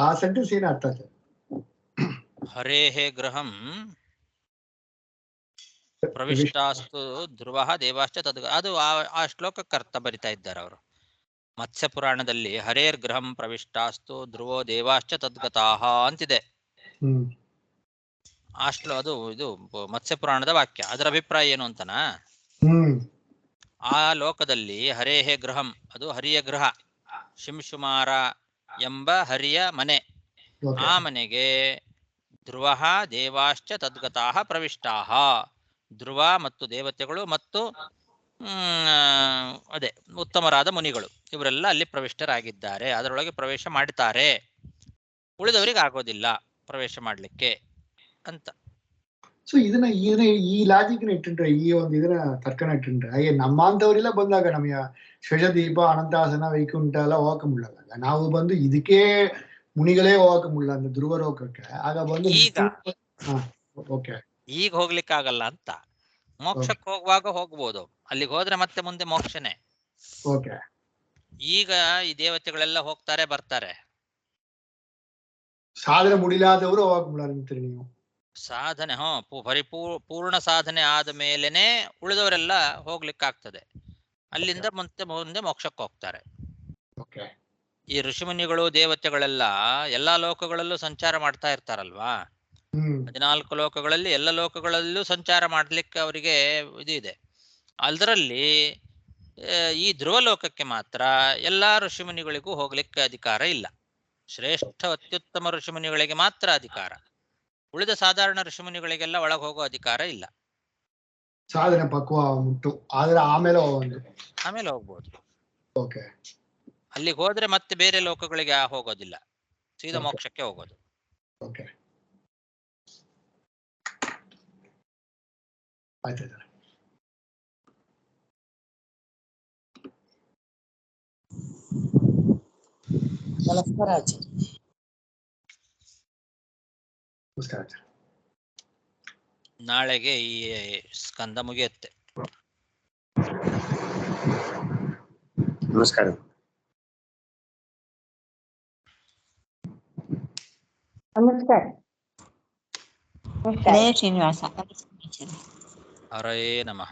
ಆ ಸೆಂಟೆನ್ಸ್ ಏನ ಅರ್ಥ ಸರ್? ಹರೇಹೇ ಗೃಹಂ ಪ್ರವಿಷ್ಟಾಸ್ತು ಧ್ರುವ ದೇವಾಶ್ಚ ತದ್ಗ, ಅದು ಆ ಶ್ಲೋಕಕ್ಕೆ ಅರ್ಥ ಬರಿತಾ ಇದ್ದಾರೆ ಅವರು. ಮತ್ಸ್ಯ ಪುರಾಣದಲ್ಲಿ ಹರೇರ್ ಗೃಹಂ ಪ್ರವಿಷ್ಟಾಸ್ತು ಧ್ರುವೋ ದೇವಾಶ್ಚ ತದ್ಗತಾಹ ಅಂತಿದೆ. ಅದು ಇದು ಮತ್ಸ್ಯ ಪುರಾಣದ ವಾಕ್ಯ. ಅದರ ಅಭಿಪ್ರಾಯ ಏನು ಅಂತನಾ, ಆ ಲೋಕದಲ್ಲಿ ಹರೇಹೇ ಗೃಹಂ, ಅದು ಹರಿಯ ಗೃಹ, ಶಿಂಶುಮಾರ ಎಂಬ ಹರಿಯ ಮನೆ. ಆ ಮನೆಗೆ ಧ್ರುವ ದೇವಾಶ್ಚ ತದ್ಗತಾಹ ಪ್ರವಿಷ್ಟಾಹ, ಧ್ರುವ ಮತ್ತು ದೇವತೆಗಳು ಮತ್ತು ಅದೇ ಉತ್ತಮರಾದ ಮುನಿಗಳು ಇವರೆಲ್ಲ ಅಲ್ಲಿ ಪ್ರವಿಷ್ಟರಾಗಿದ್ದಾರೆ, ಅದರೊಳಗೆ ಪ್ರವೇಶ ಮಾಡ್ತಾರೆ. ಉಳಿದವರಿಗೆ ಆಗೋದಿಲ್ಲ ಪ್ರವೇಶ ಮಾಡ್ಲಿಕ್ಕೆ ಅಂತ. ಸೊ ಇದನ್ನ ಈ ಲಾಜಿಕ್ನ ಇಟ್ಟಿಟ್ರೆ, ಈ ಒಂದು ಇದನ್ನ ತರ್ಕನ ಇಟ್ಟಿಟ್ರೆ, ಹಾಗೆ ನಮ್ಮಂತವರೆಲ್ಲ ಬಂದಾಗ ನಮಗೆ ಶ್ವೇಷದೀಪ, ಅನಂತಾಸನ, ವೈಕುಂಠ ಎಲ್ಲ ಹೋಗಕ್ಕೆ ಮುಳ್ಳಲ್ಲ. ನಾವು ಬಂದು ಇದಕ್ಕೆ ಮುನಿಗಳೇ ಹೋಗಕ್ಕೆ ಮುಳ್ಳ ಅಂದ್ರೆ ಧ್ರುವ ಲೋಕಕ್ಕೆ. ಆಗ ಬಂದು ಈಗ ಹೋಗ್ಲಿಕ್ಕೆ ಆಗಲ್ಲ ಅಂತ. ಮೋಕ್ಷಕ್ಕೆ ಹೋಗುವಾಗ ಹೋಗ್ಬೋದು, ಅಲ್ಲಿಗೆ ಹೋದ್ರೆ ಮತ್ತೆ ಮುಂದೆ ಮೋಕ್ಷನೇ. ಈಗ ಈ ದೇವತೆಗಳೆಲ್ಲ ಹೋಗ್ತಾರೆ ಬರ್ತಾರೆ. ಸಾಧನೆ ಮುಡಿಲಾದವರು ಹೋಗಕ್ ಮುಳ್ಳ ನೀವು. ಸಾಧನೆ ಪೂರ್ಣ ಸಾಧನೆ ಆದ ಮೇಲೆನೆ ಉಳಿದವರೆಲ್ಲ ಹೋಗ್ಲಿಕ್ಕಾಗ್ತದೆ. ಅಲ್ಲಿಂದ ಮುಂದೆ ಮೋಕ್ಷಕ್ಕೆ ಹೋಗ್ತಾರೆ. ಈ ಋಷಿಮುನಿಗಳು ದೇವತೆಗಳೆಲ್ಲ ಎಲ್ಲಾ ಲೋಕಗಳಲ್ಲೂ ಸಂಚಾರ ಮಾಡ್ತಾ ಇರ್ತಾರಲ್ವಾ. 14 ಲೋಕಗಳಲ್ಲಿ ಎಲ್ಲ ಲೋಕಗಳಲ್ಲೂ ಸಂಚಾರ ಮಾಡ್ಲಿಕ್ಕೆ ಅವರಿಗೆ ಇದು ಇದೆ. ಅದರಲ್ಲಿ ಈ ಧ್ರುವ ಲೋಕಕ್ಕೆ ಮಾತ್ರ ಎಲ್ಲಾ ಋಷಿಮುನಿಗಳಿಗೂ ಹೋಗ್ಲಿಕ್ಕೆ ಅಧಿಕಾರ ಇಲ್ಲ. ಶ್ರೇಷ್ಠ ಅತ್ಯುತ್ತಮ ಋಷಿಮುನಿಗಳಿಗೆ ಮಾತ್ರ ಅಧಿಕಾರ. ಉಳಿದ ಸಾಧಾರಣ ಋಷಿಮುನಿಗಳಿಗೆಲ್ಲ ಒಳಗೆ ಹೋಗೋ ಅಧಿಕಾರ ಇಲ್ಲ. ಸಾಧನೆ ಪಕ್ವ ಉಂಟು, ಆದ್ರೆ ಆಮೇಲೆ ಹೋಗ್ಬೋದು. ಅಲ್ಲಿಗೆ ಹೋದ್ರೆ ಮತ್ತೆ ಬೇರೆ ಲೋಕಗಳಿಗೆ ಹೋಗೋದಿಲ್ಲ, ಸೀದಾ ಮೋಕ್ಷಕ್ಕೆ ಹೋಗೋದು. ನಮಸ್ಕಾರ ಆಚಾರ್ಯ. ನಾಳೆಗೆ ಈ ಸ್ಕಂದ ಮುಗಿಯುತ್ತೆ. ನಮಸ್ಕಾರ. ನಮಸ್ಕಾರ. ಜಯ ಶ್ರೀನಿವಾಸ. ಹರೇ ನಮಃ.